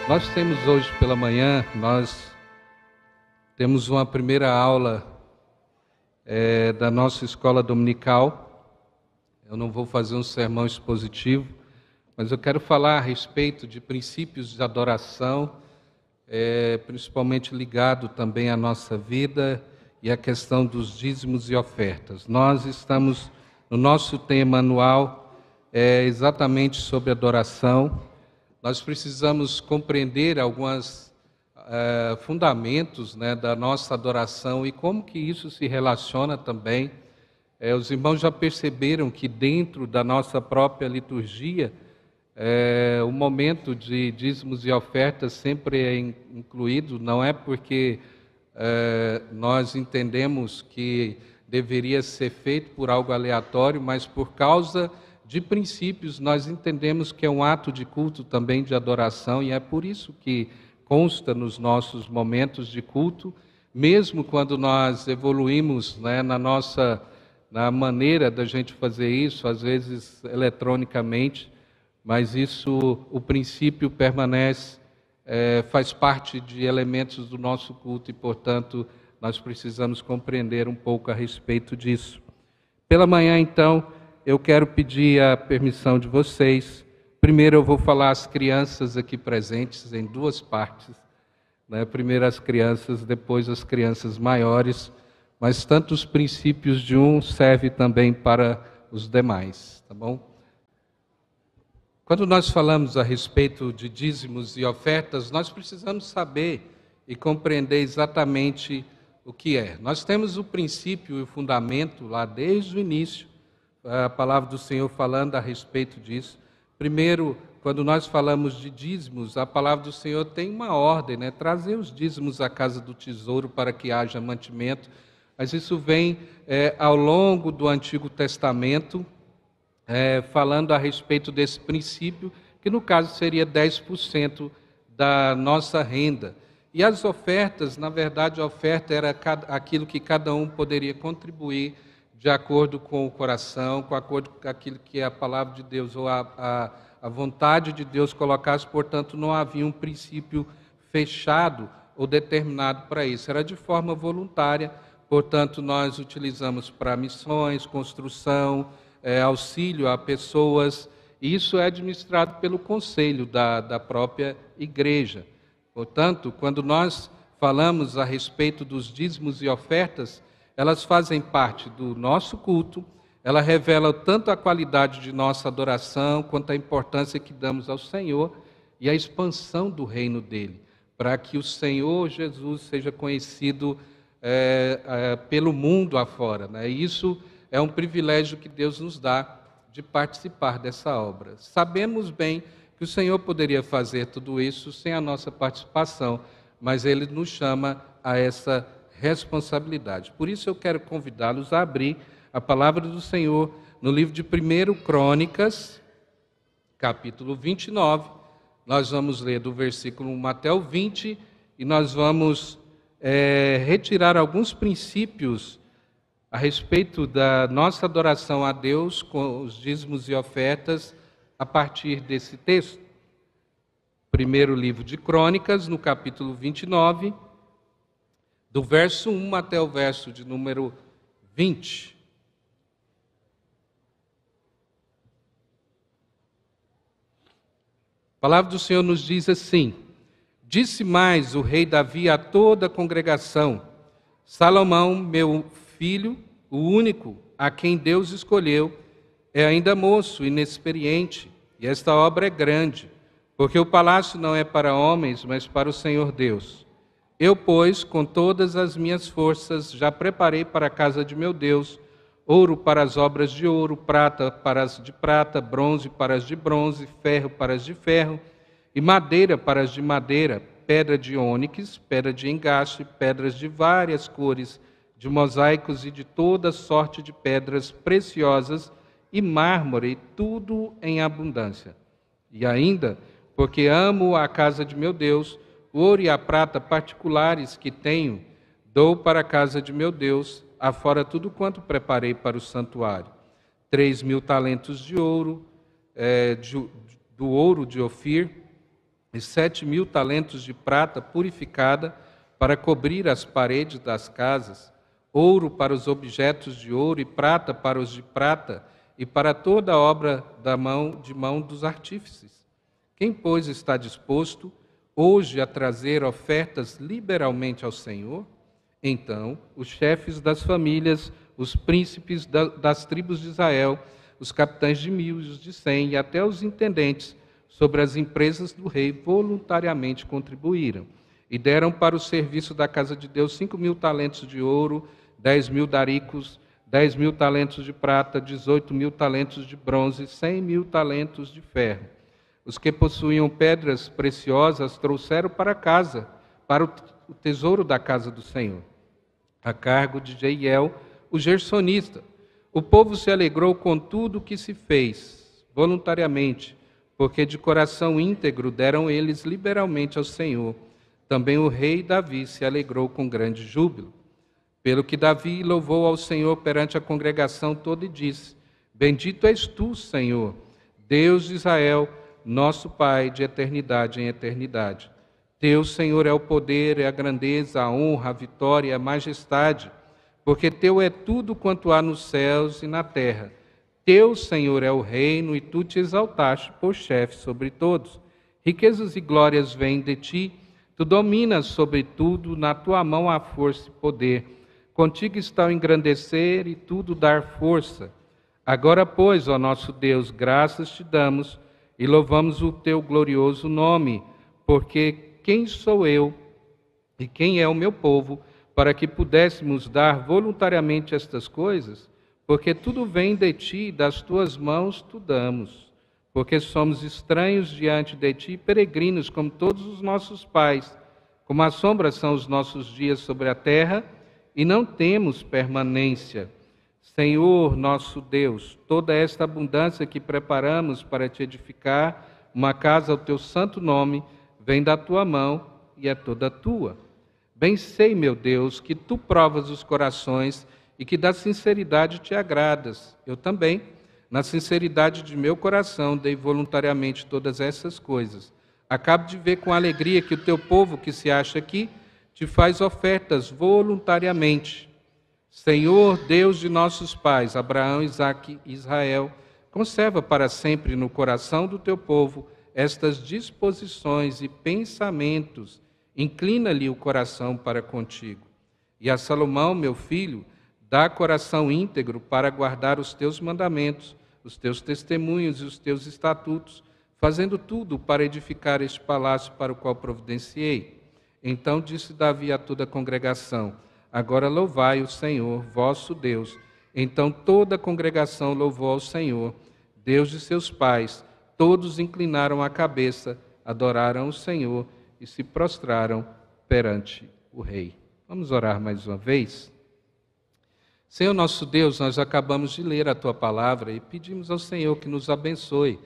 Nós temos hoje pela manhã, nós temos uma primeira aula da nossa escola dominical. Eu não vou fazer um sermão expositivo, mas eu quero falar a respeito de princípios de adoração, principalmente ligado também à nossa vida e à questão dos dízimos e ofertas. Nós estamos no nosso tema anual exatamente sobre adoração. Nós precisamos compreender alguns fundamentos da nossa adoração e como que isso se relaciona também. Os irmãos já perceberam que dentro da nossa própria liturgia, o momento de dízimos e ofertas sempre é incluído, não é porque nós entendemos que deveria ser feito por algo aleatório, mas por causa de princípios, nós entendemos que é um ato de culto também de adoração, e é por isso que consta nos nossos momentos de culto, mesmo quando nós evoluímos na maneira da gente fazer isso, às vezes eletronicamente, mas isso, o princípio permanece, faz parte de elementos do nosso culto e, portanto, nós precisamos compreender um pouco a respeito disso. Pela manhã, então, eu quero pedir a permissão de vocês. Primeiro eu vou falar às crianças aqui presentes em duas partes. Primeiro as crianças, depois as crianças maiores, mas tanto os princípios de um servem também para os demais, tá bom? Quando nós falamos a respeito de dízimos e ofertas, nós precisamos saber e compreender exatamente o que é. Nós temos o princípio e o fundamento lá desde o início, a palavra do Senhor falando a respeito disso. Primeiro, quando nós falamos de dízimos, a palavra do Senhor tem uma ordem, trazer os dízimos à casa do tesouro para que haja mantimento, mas isso vem ao longo do Antigo Testamento, falando a respeito desse princípio, que no caso seria 10% da nossa renda. E as ofertas, na verdade, a oferta era aquilo que cada um poderia contribuir de acordo com o coração, com acordo com aquilo que é a palavra de Deus ou a vontade de Deus colocasse. Portanto, não havia um princípio fechado ou determinado para isso. Era de forma voluntária, portanto, nós utilizamos para missões, construção, auxílio a pessoas. E isso é administrado pelo conselho da própria igreja. Portanto, quando nós falamos a respeito dos dízimos e ofertas, elas fazem parte do nosso culto, ela revela tanto a qualidade de nossa adoração, quanto a importância que damos ao Senhor e a expansão do reino dele, para que o Senhor Jesus seja conhecido pelo mundo afora. E isso é um privilégio que Deus nos dá de participar dessa obra. Sabemos bem que o Senhor poderia fazer tudo isso sem a nossa participação, mas Ele nos chama a essa responsabilidade. Por isso eu quero convidá-los a abrir a palavra do Senhor no livro de 1 Crônicas, capítulo 29. Nós vamos ler do versículo 1 até o 20 e nós vamos retirar alguns princípios a respeito da nossa adoração a Deus com os dízimos e ofertas a partir desse texto. Primeiro livro de Crônicas, no capítulo 29, do verso 1 até o verso de número 20. A palavra do Senhor nos diz assim: disse mais o rei Davi a toda a congregação: Salomão, meu filho, o único a quem Deus escolheu, é ainda moço, inexperiente, e esta obra é grande, porque o palácio não é para homens, mas para o Senhor Deus. Eu, pois, com todas as minhas forças, já preparei para a casa de meu Deus ouro para as obras de ouro, prata para as de prata, bronze para as de bronze, ferro para as de ferro, e madeira para as de madeira, pedra de ônix, pedra de engaste, pedras de várias cores, de mosaicos e de toda sorte de pedras preciosas, e mármore, tudo em abundância. E ainda, porque amo a casa de meu Deus, o ouro e a prata particulares que tenho, dou para a casa de meu Deus, afora tudo quanto preparei para o santuário. 3.000 talentos de ouro, do ouro de Ofir, e 7.000 talentos de prata purificada para cobrir as paredes das casas, ouro para os objetos de ouro e prata para os de prata, e para toda a obra de mão dos artífices. Quem, pois, está disposto hoje a trazer ofertas liberalmente ao Senhor? Então, os chefes das famílias, os príncipes das tribos de Israel, os capitães de 1.000, os de 100 e até os intendentes sobre as empresas do rei voluntariamente contribuíram e deram para o serviço da casa de Deus 5.000 talentos de ouro, 10.000 daricos, 10.000 talentos de prata, 18.000 talentos de bronze, 100.000 talentos de ferro. Os que possuíam pedras preciosas trouxeram para casa, para o tesouro da casa do Senhor, a cargo de Jeiel, o gersonista. O povo se alegrou com tudo o que se fez, voluntariamente, porque de coração íntegro deram eles liberalmente ao Senhor. Também o rei Davi se alegrou com grande júbilo. Pelo que Davi louvou ao Senhor perante a congregação toda e disse: Bendito és tu, Senhor, Deus de Israel, nosso Pai de eternidade em eternidade. Teu, Senhor, é o poder, é a grandeza, a honra, a vitória, a majestade, porque teu é tudo quanto há nos céus e na terra. Teu, Senhor, é o reino, e tu te exaltaste por chefe sobre todos. Riquezas e glórias vêm de ti, tu dominas sobre tudo, na tua mão há força e poder. Contigo está o engrandecer e tudo dar força. Agora, pois, ó nosso Deus, graças te damos e louvamos o teu glorioso nome, porque quem sou eu e quem é o meu povo, para que pudéssemos dar voluntariamente estas coisas? Porque tudo vem de ti, e das tuas mãos tu damos. Porque somos estranhos diante de ti, peregrinos como todos os nossos pais. Como a sombra são os nossos dias sobre a terra, e não temos permanência. Senhor, nosso Deus, toda esta abundância que preparamos para te edificar uma casa ao teu santo nome, vem da tua mão e é toda tua. Bem sei, meu Deus, que tu provas os corações e que da sinceridade te agradas. Eu também, na sinceridade de meu coração, dei voluntariamente todas essas coisas. Acabo de ver com alegria que o teu povo que se acha aqui te faz ofertas voluntariamente. Senhor, Deus de nossos pais, Abraão, Isaque e Israel, conserva para sempre no coração do teu povo estas disposições e pensamentos. Inclina-lhe o coração para contigo. E a Salomão, meu filho, dá coração íntegro para guardar os teus mandamentos, os teus testemunhos e os teus estatutos, fazendo tudo para edificar este palácio para o qual providenciei. Então disse Davi a toda a congregação: Agora louvai o Senhor, vosso Deus. Então toda a congregação louvou ao Senhor, Deus de seus pais. Todos inclinaram a cabeça, adoraram o Senhor e se prostraram perante o rei. Vamos orar mais uma vez? Senhor nosso Deus, nós acabamos de ler a Tua palavra e pedimos ao Senhor que nos abençoe.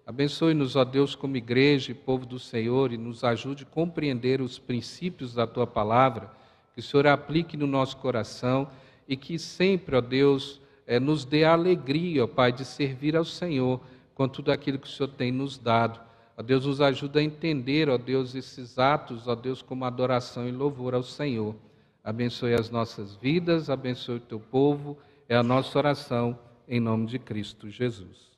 Abençoe-nos, ó Deus, como igreja e povo do Senhor, e nos ajude a compreender os princípios da Tua palavra, que o Senhor aplique no nosso coração e que sempre, ó Deus, nos dê a alegria, ó Pai, de servir ao Senhor com tudo aquilo que o Senhor tem nos dado. Ó Deus, nos ajuda a entender, ó Deus, esses atos, ó Deus, como adoração e louvor ao Senhor. Abençoe as nossas vidas, abençoe o Teu povo, é a nossa oração em nome de Cristo Jesus.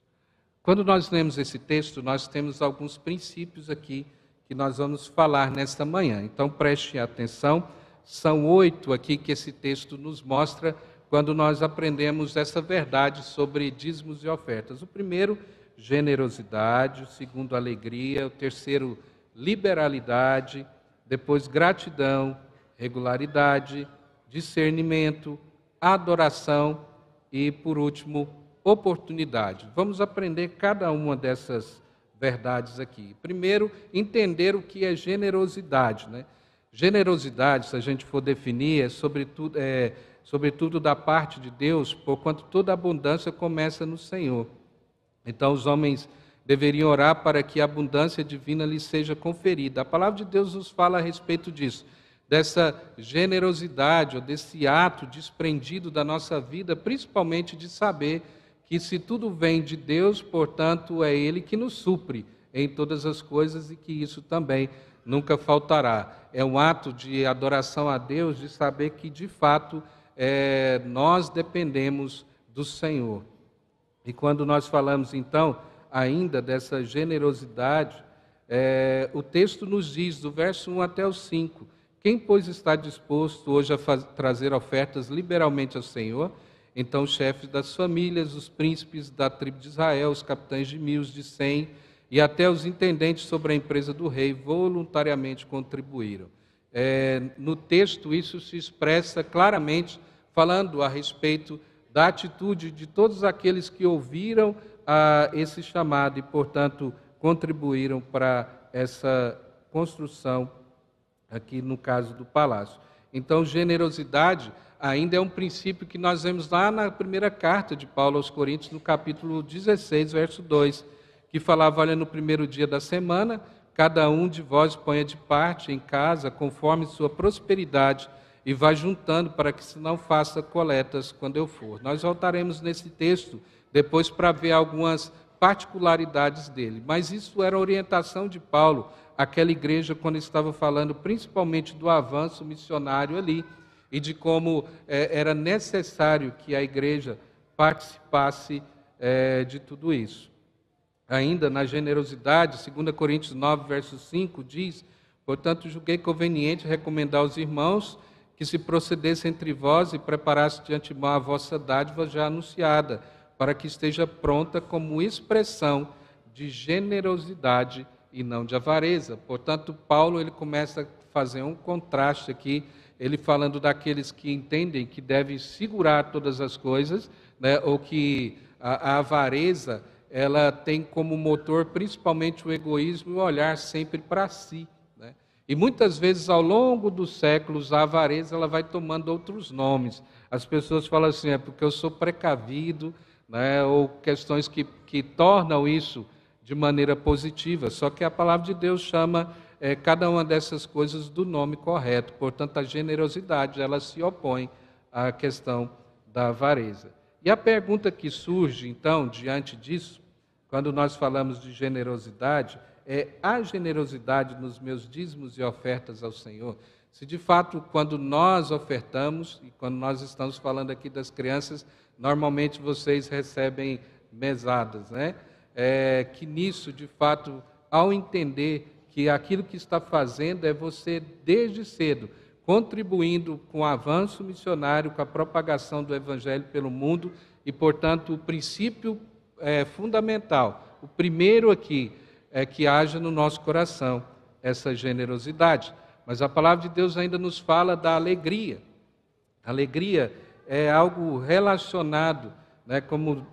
Quando nós lemos esse texto, nós temos alguns princípios aqui que nós vamos falar nesta manhã. Então preste atenção, são 8 aqui que esse texto nos mostra quando nós aprendemos essa verdade sobre dízimos e ofertas. O primeiro, generosidade; o segundo, alegria; o terceiro, liberalidade; depois, gratidão; regularidade; discernimento; adoração e, por último, oportunidade. Vamos aprender cada uma dessas verdades aqui. Primeiro, entender o que é generosidade, né? Generosidade, se a gente for definir, sobretudo da parte de Deus, porquanto toda abundância começa no Senhor. Então, os homens deveriam orar para que a abundância divina lhes seja conferida. A palavra de Deus nos fala a respeito disso, dessa generosidade, ou desse ato desprendido da nossa vida, principalmente de saber que se tudo vem de Deus, portanto, é Ele que nos supre em todas as coisas e que isso também nunca faltará. É um ato de adoração a Deus, de saber que, de fato, nós dependemos do Senhor. E quando nós falamos, então, ainda dessa generosidade, o texto nos diz, do verso 1 até o 5, quem, pois, está disposto hoje a trazer ofertas liberalmente ao Senhor? Então, os chefes das famílias, os príncipes da tribo de Israel, os capitães de 1000, de 100, e até os intendentes sobre a empresa do rei voluntariamente contribuíram. No texto, isso se expressa claramente, falando a respeito da atitude de todos aqueles que ouviram esse chamado e, portanto, contribuíram para essa construção, aqui no caso do palácio. Então, generosidade ainda é um princípio que nós vemos lá na primeira carta de Paulo aos Coríntios, no capítulo 16, verso 2, que falava, olha, no primeiro dia da semana, cada um de vós ponha de parte em casa, conforme sua prosperidade, e vá juntando para que se não faça coletas quando eu for. Nós voltaremos nesse texto depois para ver algumas particularidades dele, mas isso era a orientação de Paulo àquela igreja quando estava falando principalmente do avanço missionário ali e de como era necessário que a igreja participasse de tudo isso. Ainda na generosidade, 2 Coríntios 9, verso 5, diz, portanto, julguei conveniente recomendar aos irmãos que se procedesse entre vós e preparasse de antemão a vossa dádiva já anunciada, para que esteja pronta como expressão de generosidade e não de avareza. Portanto, Paulo ele começa a fazer um contraste aqui, ele falando daqueles que entendem que devem segurar todas as coisas, né, ou que a avareza ela tem como motor principalmente o egoísmo e o olhar sempre para si. Né? E muitas vezes, ao longo dos séculos, a avareza ela vai tomando outros nomes. As pessoas falam assim, é porque eu sou precavido, né? Ou questões que tornam isso de maneira positiva. Só que a palavra de Deus chama cada uma dessas coisas do nome correto. Portanto, a generosidade ela se opõe à questão da avareza. E a pergunta que surge, então, diante disso, quando nós falamos de generosidade, há generosidade nos meus dízimos e ofertas ao Senhor? Se de fato, quando nós ofertamos, e quando nós estamos falando aqui das crianças, normalmente vocês recebem mesadas, né? Que nisso, de fato, ao entender que aquilo que está fazendo é você, desde cedo, contribuindo com o avanço missionário, com a propagação do Evangelho pelo mundo, e, portanto, o princípio fundamental, o primeiro aqui, é que haja no nosso coração essa generosidade. Mas a palavra de Deus ainda nos fala da alegria. A alegria é algo relacionado, né, como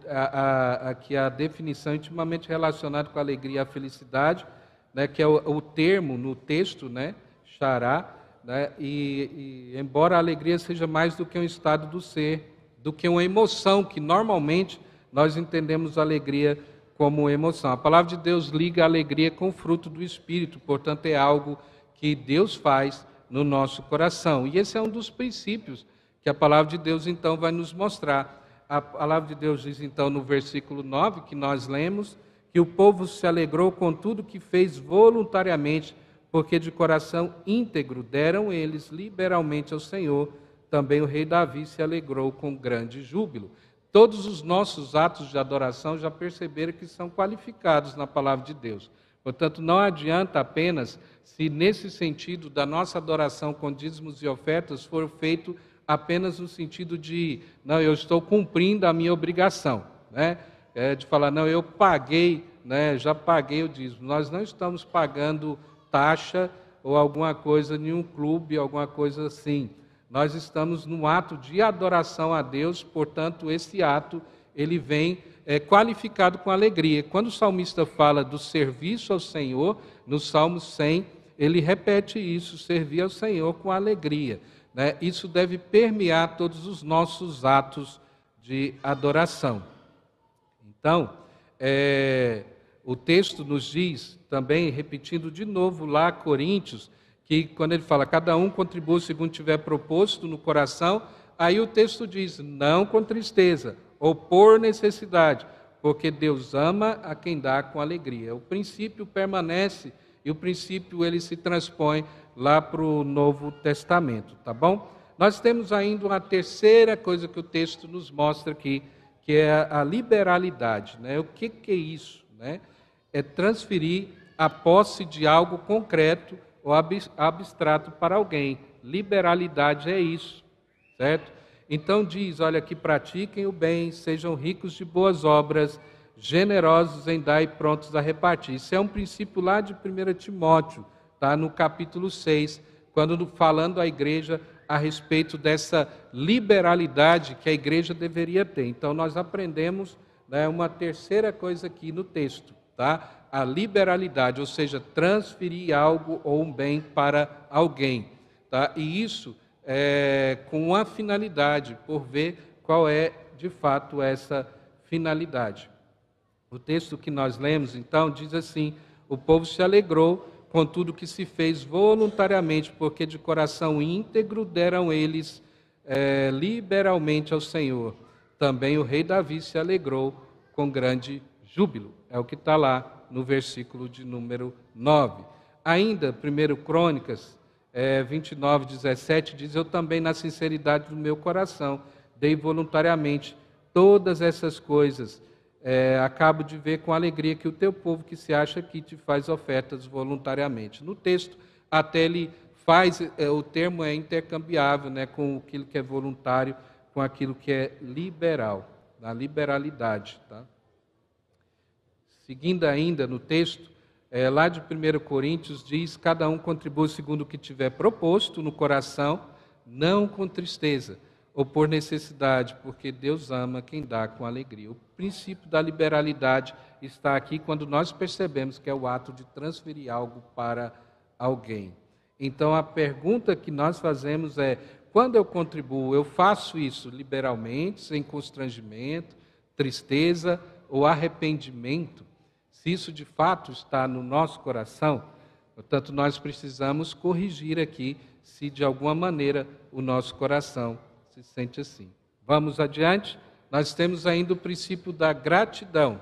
aqui a definição intimamente relacionada com a alegria e a felicidade, né, que é o termo no texto, né, chará, né, e embora a alegria seja mais do que um estado do ser, do que uma emoção, que normalmente nós entendemos a alegria como emoção. A palavra de Deus liga a alegria com o fruto do Espírito, portanto é algo que Deus faz no nosso coração. E esse é um dos princípios que a palavra de Deus então vai nos mostrar. A palavra de Deus diz então no versículo 9, que nós lemos, que o povo se alegrou com tudo que fez voluntariamente, porque de coração íntegro deram eles liberalmente ao Senhor. Também o rei Davi se alegrou com grande júbilo. Todos os nossos atos de adoração já perceberam que são qualificados na palavra de Deus. Portanto, não adianta apenas se nesse sentido da nossa adoração com dízimos e ofertas for feito apenas no sentido de, não, eu estou cumprindo a minha obrigação, né? De falar, não, eu paguei, né, já paguei o dízimo. Nós não estamos pagando taxa ou alguma coisa, nenhum clube, alguma coisa assim. Nós estamos no ato de adoração a Deus, portanto, esse ato ele vem qualificado com alegria. Quando o salmista fala do serviço ao Senhor, no Salmo 100, ele repete isso, servir ao Senhor com alegria. Né? Isso deve permear todos os nossos atos de adoração. Então, o texto nos diz, também repetindo de novo lá Coríntios, que quando ele fala, cada um contribua segundo tiver proposto no coração, aí o texto diz, não com tristeza, ou por necessidade, porque Deus ama a quem dá com alegria. O princípio permanece e o princípio ele se transpõe lá para o Novo Testamento, tá bom? Nós temos ainda uma terceira coisa que o texto nos mostra aqui, que é a liberalidade, né? O que é isso, né? É transferir a posse de algo concreto ou abstrato para alguém. Liberalidade é isso, certo? Então diz, olha, que pratiquem o bem, sejam ricos de boas obras, generosos em dar e prontos a repartir. Isso é um princípio lá de 1 Timóteo, tá? No capítulo 6, quando falando à igreja a respeito dessa liberalidade que a igreja deveria ter. Então nós aprendemos, né, uma terceira coisa aqui no texto, tá? A liberalidade, ou seja, transferir algo ou um bem para alguém, tá? E isso com a finalidade, por ver qual é de fato essa finalidade. O texto que nós lemos, então, diz assim: o povo se alegrou com tudo que se fez voluntariamente, porque de coração íntegro deram eles liberalmente ao Senhor. Também o rei Davi se alegrou com grande júbilo. É o que está lá no versículo de número 9. Ainda, 1 Crônicas 29, 17, diz: eu também, na sinceridade do meu coração, dei voluntariamente todas essas coisas. Acabo de ver com alegria que o teu povo que se acha aqui te faz ofertas voluntariamente. No texto, até ele faz, o termo é intercambiável, né, com aquilo que é voluntário, com aquilo que é liberal, a liberalidade. Tá? Seguindo ainda no texto, lá de 1 Coríntios diz: cada um contribui segundo o que tiver proposto no coração, não com tristeza, ou por necessidade, porque Deus ama quem dá com alegria. O princípio da liberalidade está aqui quando nós percebemos que é o ato de transferir algo para alguém. Então a pergunta que nós fazemos é: quando eu contribuo, eu faço isso liberalmente, sem constrangimento, tristeza ou arrependimento? Se isso de fato está no nosso coração, portanto nós precisamos corrigir aqui se de alguma maneira o nosso coração se sente assim. Vamos adiante. Nós temos ainda o princípio da gratidão.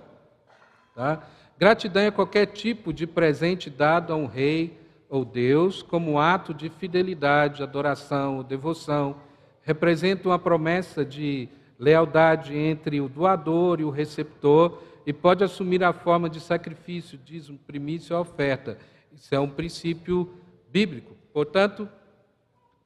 Tá? Gratidão é qualquer tipo de presente dado a um rei ou Deus como ato de fidelidade, adoração ou devoção. Representa uma promessa de lealdade entre o doador e o receptor e pode assumir a forma de sacrifício, dízimo, primícia ou oferta. Isso é um princípio bíblico. Portanto,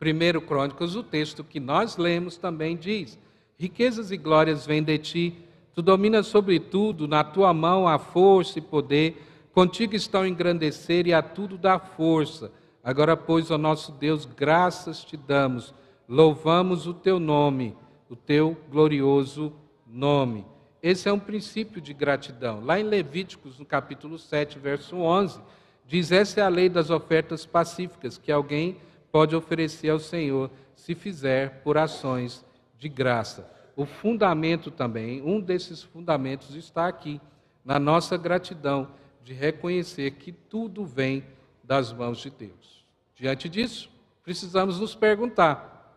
1 Crônicas, o texto que nós lemos também diz: riquezas e glórias vêm de ti, tu dominas sobre tudo, na tua mão há força e poder, contigo estão engrandecer e a tudo dá força. Agora, pois, ó nosso Deus, graças te damos, louvamos o teu nome, o teu glorioso nome. Esse é um princípio de gratidão. Lá em Levíticos, no capítulo 7, verso 11, diz: essa é a lei das ofertas pacíficas, que alguém pode oferecer ao Senhor, se fizer por ações de graça. O fundamento também, um desses fundamentos está aqui, na nossa gratidão, de reconhecer que tudo vem das mãos de Deus. Diante disso, precisamos nos perguntar: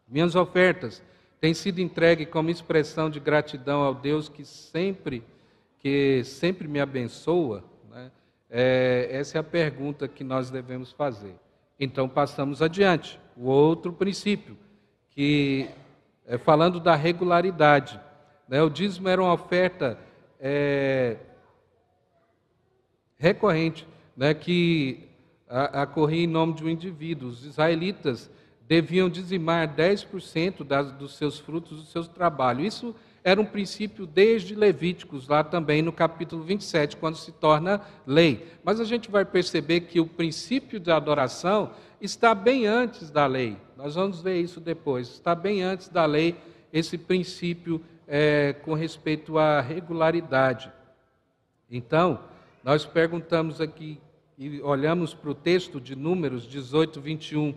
minhas ofertas têm sido entregues como expressão de gratidão ao Deus que sempre me abençoa? Né? Essa é a pergunta que nós devemos fazer. Então, passamos adiante. O outro princípio, que falando da regularidade, né? O dízimo era uma oferta recorrente, né? Que ocorria em nome de um indivíduo. Os israelitas deviam dizimar 10% dos seus frutos, do seu trabalho. Isso era um princípio desde Levíticos, lá também no capítulo 27, quando se torna lei. Mas a gente vai perceber que o princípio da adoração está bem antes da lei. Nós vamos ver isso depois. Está bem antes da lei esse princípio com respeito à regularidade. Então, nós perguntamos aqui e olhamos para o texto de Números 18, 21.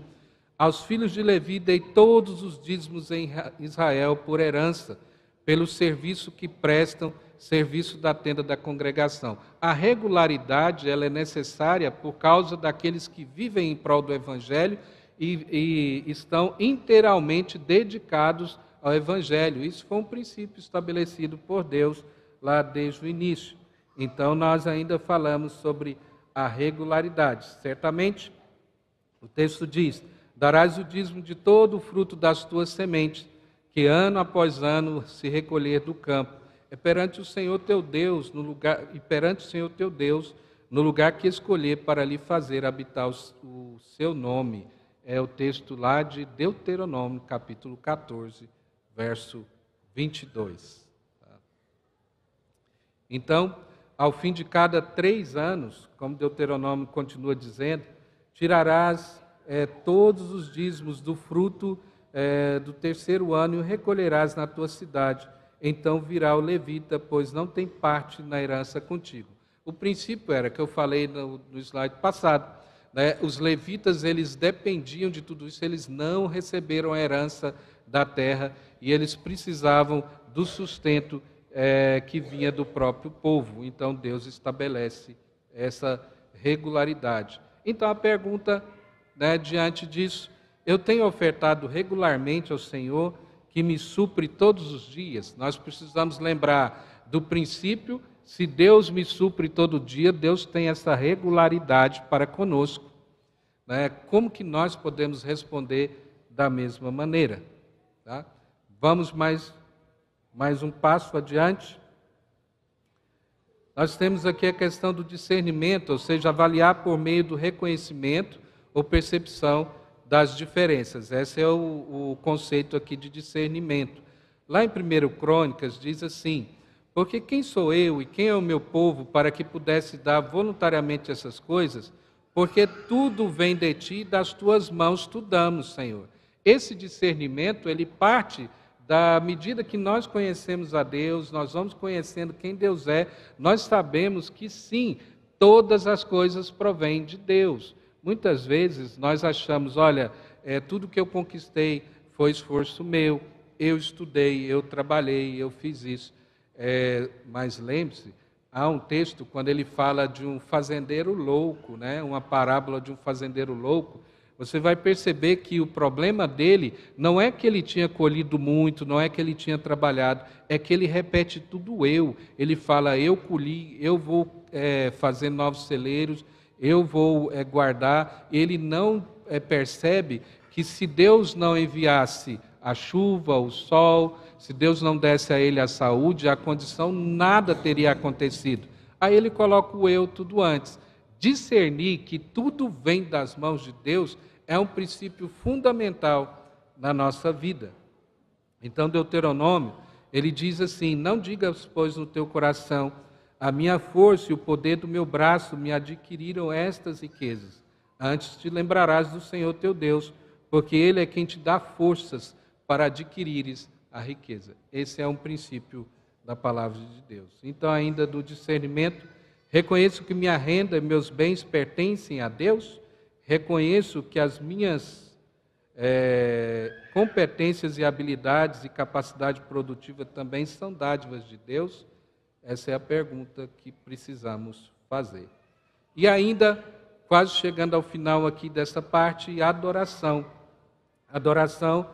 Aos filhos de Levi dei todos os dízimos em Israel por herança, pelo serviço que prestam, serviço da tenda da congregação. A regularidade ela é necessária por causa daqueles que vivem em prol do Evangelho e estão inteiramente dedicados ao Evangelho. Isso foi um princípio estabelecido por Deus lá desde o início. Então, nós ainda falamos sobre a regularidade. Certamente, o texto diz: darás o dízimo de todo o fruto das tuas sementes, que ano após ano se recolher do campo. É perante o Senhor teu Deus, no lugar que escolher para lhe fazer habitar o seu nome. É o texto lá de Deuteronômio, capítulo 14, verso 22. Então, ao fim de cada 3 anos, como Deuteronômio continua dizendo, tirarás todos os dízimos do fruto do 3º ano e o recolherás na tua cidade. Então virá o levita, pois não tem parte na herança contigo. O princípio era, que eu falei no slide passado, né? Os levitas, eles dependiam de tudo isso, eles não receberam a herança da terra e eles precisavam do sustento que vinha do próprio povo. Então Deus estabelece essa regularidade. Então a pergunta, né, diante disso: eu tenho ofertado regularmente ao Senhor, que me supre todos os dias? Nós precisamos lembrar do princípio: se Deus me supre todo dia, Deus tem essa regularidade para conosco. Né? Como que nós podemos responder da mesma maneira? Tá? Vamos mais um passo adiante. Nós temos aqui a questão do discernimento, ou seja, avaliar por meio do reconhecimento ou percepção das diferenças. Esse é o conceito aqui de discernimento. Lá em 1 Crônicas diz assim: porque quem sou eu e quem é o meu povo para que pudesse dar voluntariamente essas coisas? Porque tudo vem de ti e das tuas mãos tu damos, Senhor. Esse discernimento, ele parte da medida que nós conhecemos a Deus, nós vamos conhecendo quem Deus é, nós sabemos que sim, todas as coisas provêm de Deus. Muitas vezes nós achamos, olha, tudo que eu conquistei foi esforço meu, eu estudei, eu trabalhei, eu fiz isso. Mas lembre-se, há um texto quando ele fala de um fazendeiro louco, né? Uma parábola de um fazendeiro louco. Você vai perceber que o problema dele não é que ele tinha colhido muito, não é que ele tinha trabalhado, é que ele repete tudo eu. Ele fala: eu colhi, eu vou fazer novos celeiros, eu vou guardar. Ele não percebe que se Deus não enviasse a chuva, o sol, se Deus não desse a ele a saúde, a condição, nada teria acontecido. Aí ele coloca o eu tudo antes. Discernir que tudo vem das mãos de Deus é um princípio fundamental na nossa vida. Então, Deuteronômio, ele diz assim: não digas, pois, no teu coração: a minha força e o poder do meu braço me adquiriram estas riquezas. Antes te lembrarás do Senhor teu Deus, porque Ele é quem te dá forças para adquirires a riqueza. Esse é um princípio da palavra de Deus. Então, ainda do discernimento: reconheço que minha renda e meus bens pertencem a Deus. Reconheço que as minhas competências e habilidades e capacidade produtiva também são dádivas de Deus. Essa é a pergunta que precisamos fazer. E ainda, quase chegando ao final aqui dessa parte, a adoração. A adoração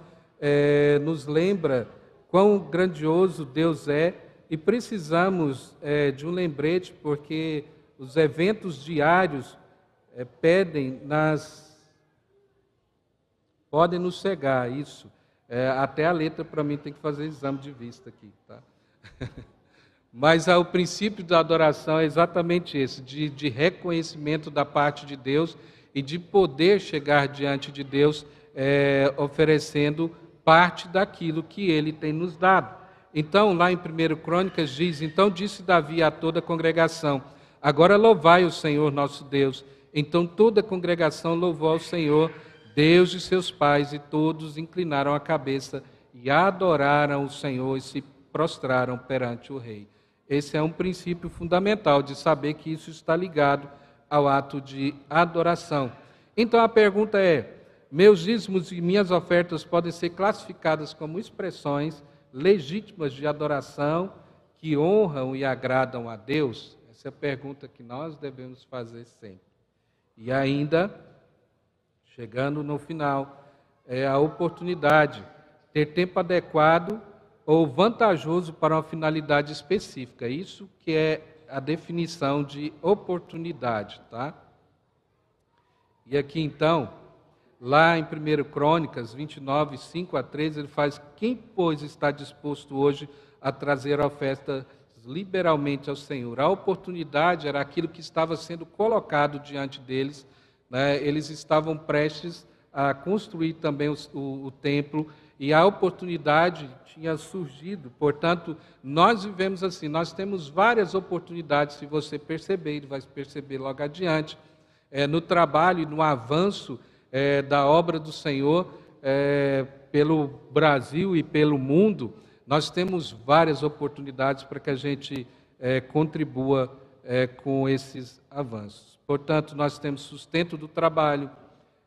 nos lembra quão grandioso Deus é, e precisamos de um lembrete, porque os eventos diários podem nos cegar, isso. Até a letra, para mim, tem que fazer exame de vista aqui. Tá? Mas o princípio da adoração é exatamente esse, de reconhecimento da parte de Deus e de poder chegar diante de Deus oferecendo parte daquilo que Ele tem nos dado. Então, lá em 1 Crônicas diz: então disse Davi a toda a congregação: agora louvai o Senhor nosso Deus. Então toda a congregação louvou ao Senhor, Deus de seus pais, e todos inclinaram a cabeça e adoraram o Senhor e se prostraram perante o rei. Esse é um princípio fundamental de saber que isso está ligado ao ato de adoração. Então a pergunta é: meus dízimos e minhas ofertas podem ser classificadas como expressões legítimas de adoração que honram e agradam a Deus? Essa é a pergunta que nós devemos fazer sempre. E ainda, chegando no final, é a oportunidade, ter tempo adequado ou vantajoso para uma finalidade específica. Isso que é a definição de oportunidade, tá? E aqui então, lá em 1 Crônicas 29, 5 a 13, ele faz: quem, pois, está disposto hoje a trazer ofertas liberalmente ao Senhor? A oportunidade era aquilo que estava sendo colocado diante deles, né? Eles estavam prestes a construir também o templo, e a oportunidade tinha surgido. Portanto, nós vivemos assim, nós temos várias oportunidades, se você perceber, ele vai perceber logo adiante, no trabalho e no avanço da obra do Senhor pelo Brasil e pelo mundo. Nós temos várias oportunidades para que a gente contribua com esses avanços. Portanto, nós temos sustento do trabalho,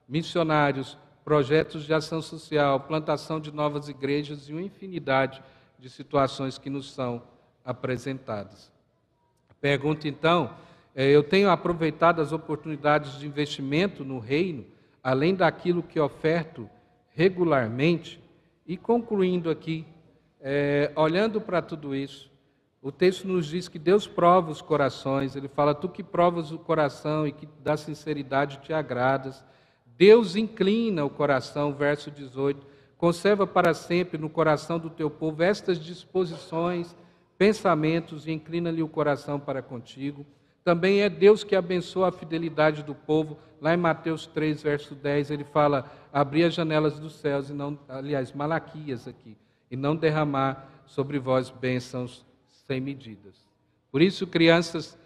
missionários, projetos de ação social, plantação de novas igrejas e uma infinidade de situações que nos são apresentadas. Pergunta então: eu tenho aproveitado as oportunidades de investimento no reino, além daquilo que oferto regularmente? E concluindo aqui, olhando para tudo isso, o texto nos diz que Deus prova os corações. Ele fala: tu que provas o coração e que da sinceridade te agradas. Deus inclina o coração, verso 18, conserva para sempre no coração do teu povo estas disposições, pensamentos, e inclina-lhe o coração para contigo. Também é Deus que abençoa a fidelidade do povo. Lá em Mateus 3, verso 10, ele fala: abrir as janelas dos céus, e não, aliás, Malaquias aqui, e não derramar sobre vós bênçãos sem medidas. Por isso, crianças,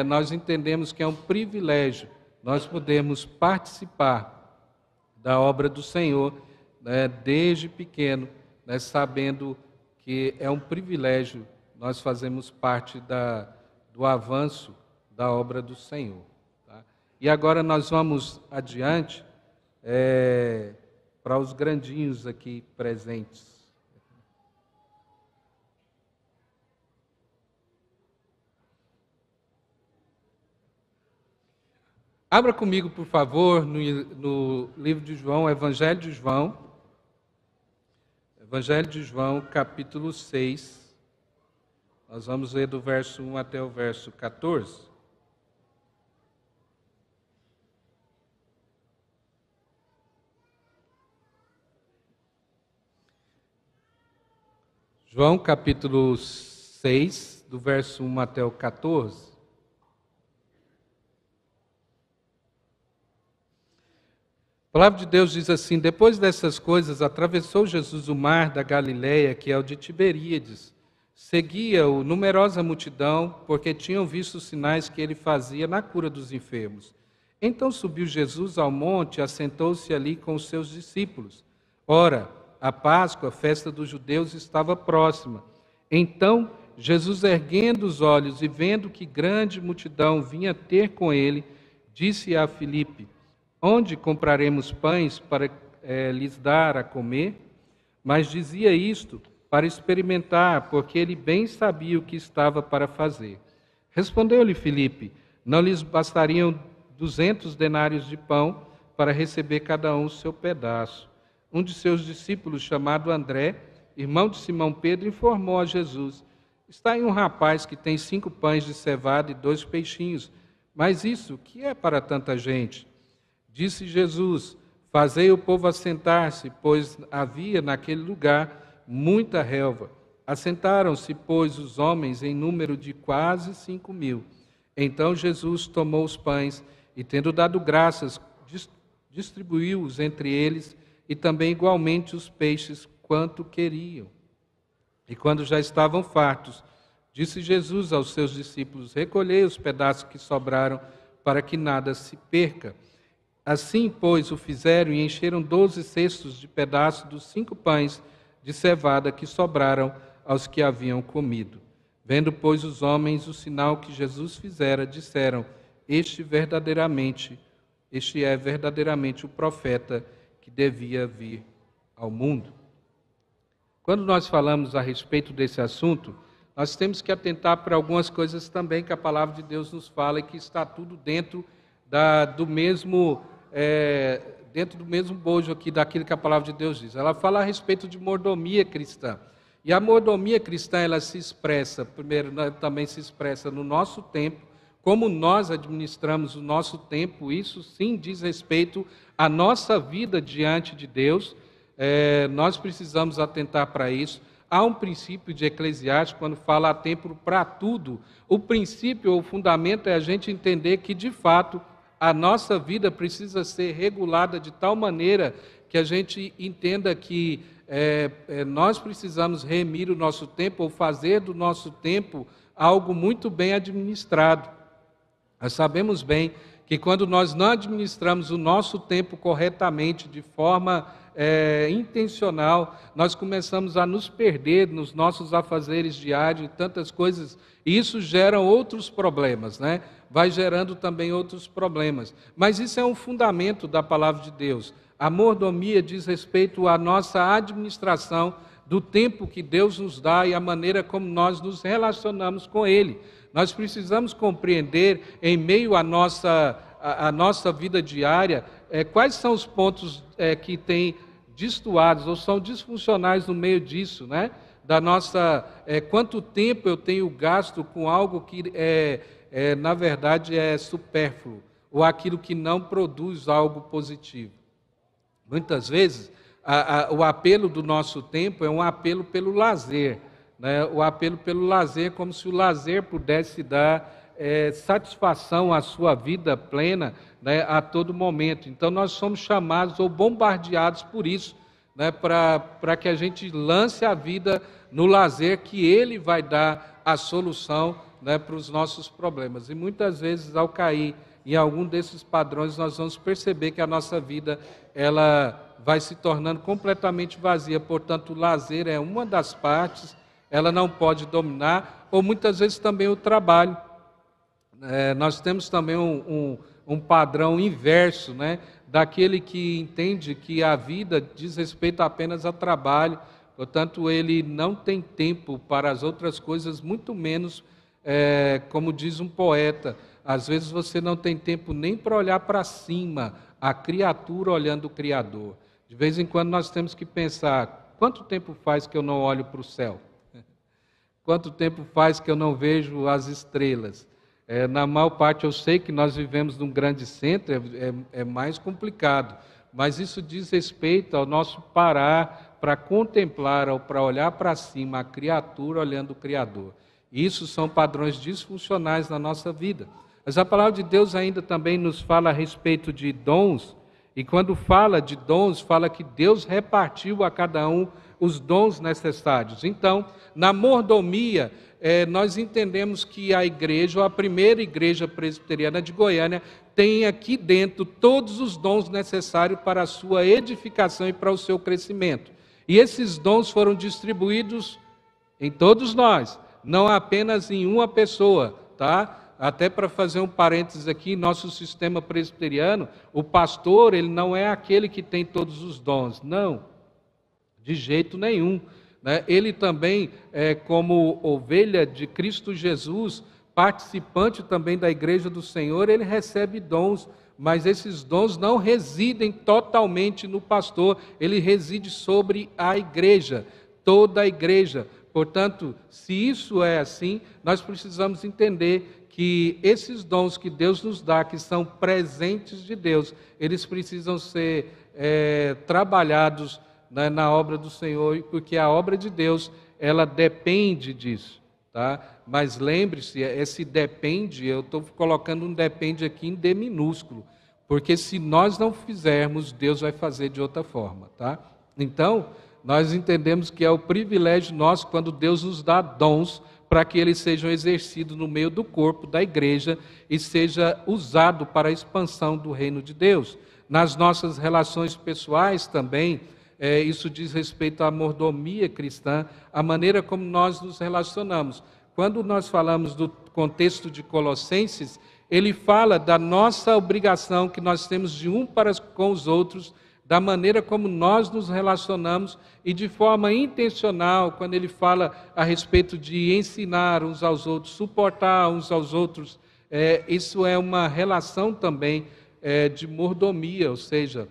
nós entendemos que é um privilégio nós podermos participar da obra do Senhor, né, desde pequeno, né, sabendo que é um privilégio nós fazermos parte do avanço da obra do Senhor. Tá? E agora nós vamos adiante para os grandinhos aqui presentes. Abra comigo, por favor, no livro de João, Evangelho de João, capítulo 6. Nós vamos ler do verso 1 até o verso 14. João, capítulo 6, do verso 1 até o 14. A palavra de Deus diz assim: depois dessas coisas, atravessou Jesus o mar da Galileia, que é o de Tiberíades. Seguia-o numerosa multidão, porque tinham visto os sinais que ele fazia na cura dos enfermos. Então subiu Jesus ao monte e assentou-se ali com os seus discípulos. Ora, a Páscoa, a festa dos judeus, estava próxima. Então Jesus, erguendo os olhos e vendo que grande multidão vinha ter com ele, disse a Filipe: onde compraremos pães para lhes dar a comer? Mas dizia isto para experimentar, porque ele bem sabia o que estava para fazer. Respondeu-lhe Filipe: não lhes bastariam 200 denários de pão para receber cada um o seu pedaço? Um de seus discípulos, chamado André, irmão de Simão Pedro, informou a Jesus: está aí um rapaz que tem 5 pães de cevada e 2 peixinhos. Mas isso, que é para tanta gente? Disse Jesus: fazei o povo assentar-se, pois havia naquele lugar muita relva. Assentaram-se, pois, os homens em número de quase 5.000. Então Jesus tomou os pães e, tendo dado graças, distribuiu-os entre eles, e também igualmente os peixes, quanto queriam. E quando já estavam fartos, disse Jesus aos seus discípulos: recolhei os pedaços que sobraram, para que nada se perca. Assim, pois, o fizeram e encheram 12 cestos de pedaços dos 5 pães de cevada que sobraram aos que haviam comido. Vendo, pois, os homens o sinal que Jesus fizera, disseram: este é verdadeiramente o profeta que devia vir ao mundo. Quando nós falamos a respeito desse assunto, nós temos que atentar para algumas coisas também que a palavra de Deus nos fala, e que está tudo dentro do mesmo bojo aqui daquilo que a palavra de Deus diz. Ela fala a respeito de mordomia cristã. E a mordomia cristã, ela se expressa, primeiro, também se expressa no nosso tempo, como nós administramos o nosso tempo. Isso sim diz respeito à nossa vida diante de Deus. Nós precisamos atentar para isso. Há um princípio de Eclesiastes, quando fala há tempo para tudo. O princípio, o fundamento é a gente entender que, de fato, a nossa vida precisa ser regulada de tal maneira que a gente entenda que nós precisamos remir o nosso tempo ou fazer do nosso tempo algo muito bem administrado. Nós sabemos bem que quando nós não administramos o nosso tempo corretamente, de forma intencional, nós começamos a nos perder nos nossos afazeres diários e tantas coisas, e isso gera outros problemas, né? Vai gerando também outros problemas. Mas isso é um fundamento da palavra de Deus. A mordomia diz respeito à nossa administração do tempo que Deus nos dá e a maneira como nós nos relacionamos com Ele. Nós precisamos compreender, em meio à nossa vida diária, quais são os pontos que têm destoados ou são disfuncionais no meio disso, né? Da nossa, quanto tempo eu tenho gasto com algo que na verdade é supérfluo, ou aquilo que não produz algo positivo. Muitas vezes, o apelo do nosso tempo é um apelo pelo lazer, né? O apelo pelo lazer, como se o lazer pudesse dar satisfação à sua vida plena, né, a todo momento. Então, nós somos chamados ou bombardeados por isso, né, para que a gente lance a vida no lazer, que Ele vai dar a solução, né, para os nossos problemas. E muitas vezes, ao cair em algum desses padrões, nós vamos perceber que a nossa vida ela vai se tornando completamente vazia. Portanto, o lazer é uma das partes, ela não pode dominar, ou muitas vezes também o trabalho. Nós temos também um padrão inverso, né, daquele que entende que a vida diz respeito apenas a trabalho, portanto, ele não tem tempo para as outras coisas, muito menos, como diz um poeta, às vezes você não tem tempo nem para olhar para cima, a criatura olhando o Criador. De vez em quando nós temos que pensar, quanto tempo faz que eu não olho para o céu? Quanto tempo faz que eu não vejo as estrelas? Na maior parte eu sei que nós vivemos num grande centro, é mais complicado, mas isso diz respeito ao nosso parar para contemplar, ou para olhar para cima, a criatura olhando o Criador. Isso são padrões disfuncionais na nossa vida. Mas a palavra de Deus ainda também nos fala a respeito de dons, e quando fala de dons, fala que Deus repartiu a cada um os dons necessários. Então, na mordomia, nós entendemos que a igreja, ou a primeira igreja presbiteriana de Goiânia, tem aqui dentro todos os dons necessários para a sua edificação e para o seu crescimento. E esses dons foram distribuídos em todos nós, não apenas em uma pessoa, tá? Até para fazer um parênteses aqui, nosso sistema presbiteriano, o pastor, ele não é aquele que tem todos os dons, não, de jeito nenhum. Ele também, como ovelha de Cristo Jesus, participante também da igreja do Senhor, ele recebe dons, mas esses dons não residem totalmente no pastor, ele reside sobre a igreja, toda a igreja. Portanto, se isso é assim, nós precisamos entender que esses dons que Deus nos dá, que são presentes de Deus, eles precisam ser trabalhados na obra do Senhor, porque a obra de Deus, ela depende disso, tá? Mas lembre-se, esse depende, eu estou colocando um depende aqui em D minúsculo, porque se nós não fizermos, Deus vai fazer de outra forma, tá? Então, nós entendemos que é o privilégio nosso quando Deus nos dá dons para que eles sejam exercidos no meio do corpo da igreja e seja usado para a expansão do reino de Deus. Nas nossas relações pessoais também, isso diz respeito à mordomia cristã, a maneira como nós nos relacionamos. Quando nós falamos do contexto de Colossenses, ele fala da nossa obrigação que nós temos de um para com os outros, da maneira como nós nos relacionamos e de forma intencional, quando ele fala a respeito de ensinar uns aos outros, suportar uns aos outros, isso é uma relação também de mordomia, ou seja,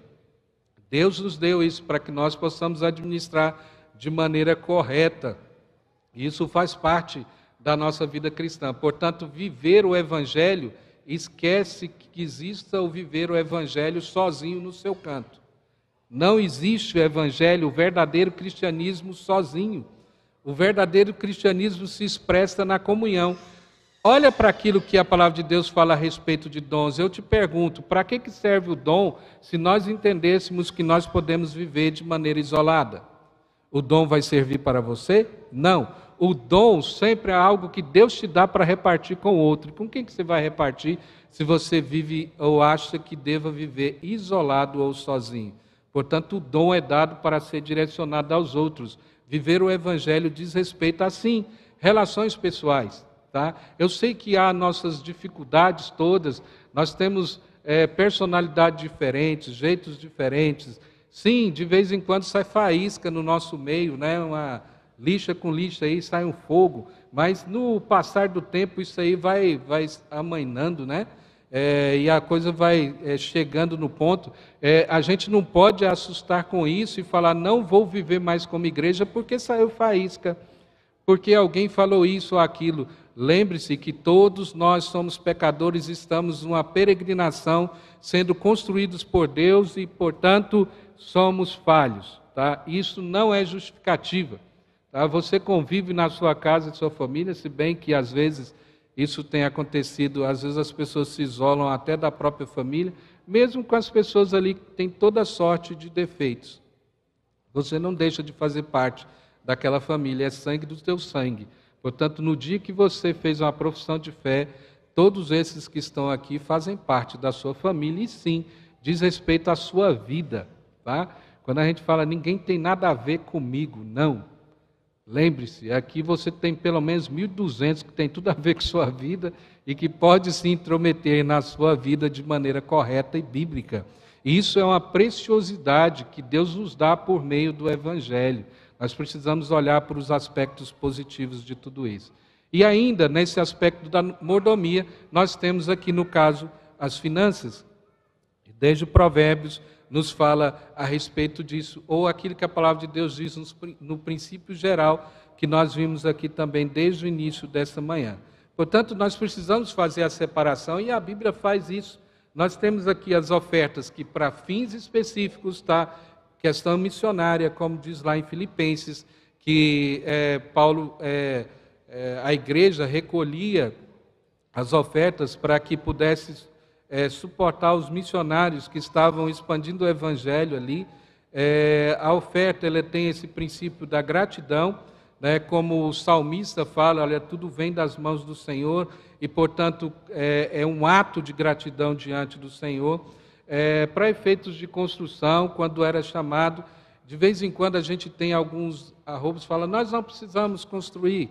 Deus nos deu isso para que nós possamos administrar de maneira correta Isso faz parte da nossa vida cristã. Portanto, viver o Evangelho, esquece que exista o viver o Evangelho sozinho no seu canto. Não existe o Evangelho, o verdadeiro cristianismo sozinho. O verdadeiro cristianismo se expressa na comunhão. Olha para aquilo que a palavra de Deus fala a respeito de dons. Eu te pergunto, para que serve o dom se nós entendêssemos que nós podemos viver de maneira isolada? O dom vai servir para você? Não. O dom sempre é algo que Deus te dá para repartir com o outro. E com quem que você vai repartir se você vive ou acha que deva viver isolado ou sozinho? Portanto, o dom é dado para ser direcionado aos outros. Viver o Evangelho diz respeito a, sim, relações pessoais. Tá? Eu sei que há nossas dificuldades todas, nós temos personalidades diferentes, jeitos diferentes. Sim, de vez em quando sai faísca no nosso meio, né? Uma lixa com lixa aí sai um fogo, mas no passar do tempo isso aí vai amainando, né? E a coisa vai chegando no ponto. A gente não pode assustar com isso e falar, não vou viver mais como igreja porque saiu faísca, porque alguém falou isso ou aquilo. Lembre-se que todos nós somos pecadores e estamos numa peregrinação, sendo construídos por Deus e, portanto, somos falhos. Tá? Isso não é justificativa. Tá? Você convive na sua casa e sua família, se bem que às vezes isso tem acontecido, às vezes as pessoas se isolam até da própria família, mesmo com as pessoas ali que têm toda sorte de defeitos. Você não deixa de fazer parte daquela família, é sangue do teu sangue. Portanto, no dia que você fez uma profissão de fé, todos esses que estão aqui fazem parte da sua família e sim, diz respeito à sua vida. Tá? Quando a gente fala, ninguém tem nada a ver comigo, não. Lembre-se, aqui você tem pelo menos 1.200 que tem tudo a ver com sua vida e que pode se intrometer na sua vida de maneira correta e bíblica. Isso é uma preciosidade que Deus nos dá por meio do Evangelho. Nós precisamos olhar para os aspectos positivos de tudo isso. E ainda, nesse aspecto da mordomia, nós temos aqui, no caso, as finanças. Desde o Provérbios nos fala a respeito disso, ou aquilo que a palavra de Deus diz no princípio geral, que nós vimos aqui também desde o início dessa manhã. Portanto, nós precisamos fazer a separação, e a Bíblia faz isso. Nós temos aqui as ofertas que, para fins específicos, questão missionária, como diz lá em Filipenses, que a igreja recolhia as ofertas para que pudesse suportar os missionários que estavam expandindo o Evangelho ali. A oferta ela tem esse princípio da gratidão, né, como o salmista fala, olha, tudo vem das mãos do Senhor, e, portanto, é um ato de gratidão diante do Senhor. Para efeitos de construção, quando era chamado, de vez em quando a gente tem alguns arrobos que falam, nós não precisamos construir.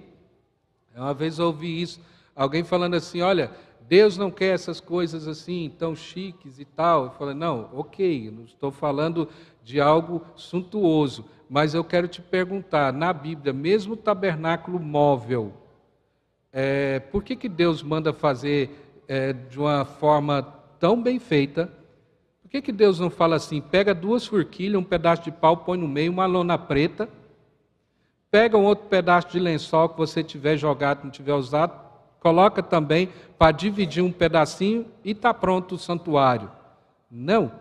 Uma vez eu ouvi isso, alguém falando assim, olha, Deus não quer essas coisas assim, tão chiques e tal. Eu falei, não, ok, não estou falando de algo suntuoso, mas eu quero te perguntar, na Bíblia, mesmo o tabernáculo móvel, por que Deus manda fazer de uma forma tão bem feita? Por que Deus não fala assim, pega 2 forquilhas, um pedaço de pau, põe no meio, uma lona preta, pega um outro pedaço de lençol que você tiver jogado, não tiver usado, coloca também para dividir um pedacinho e está pronto o santuário. Não.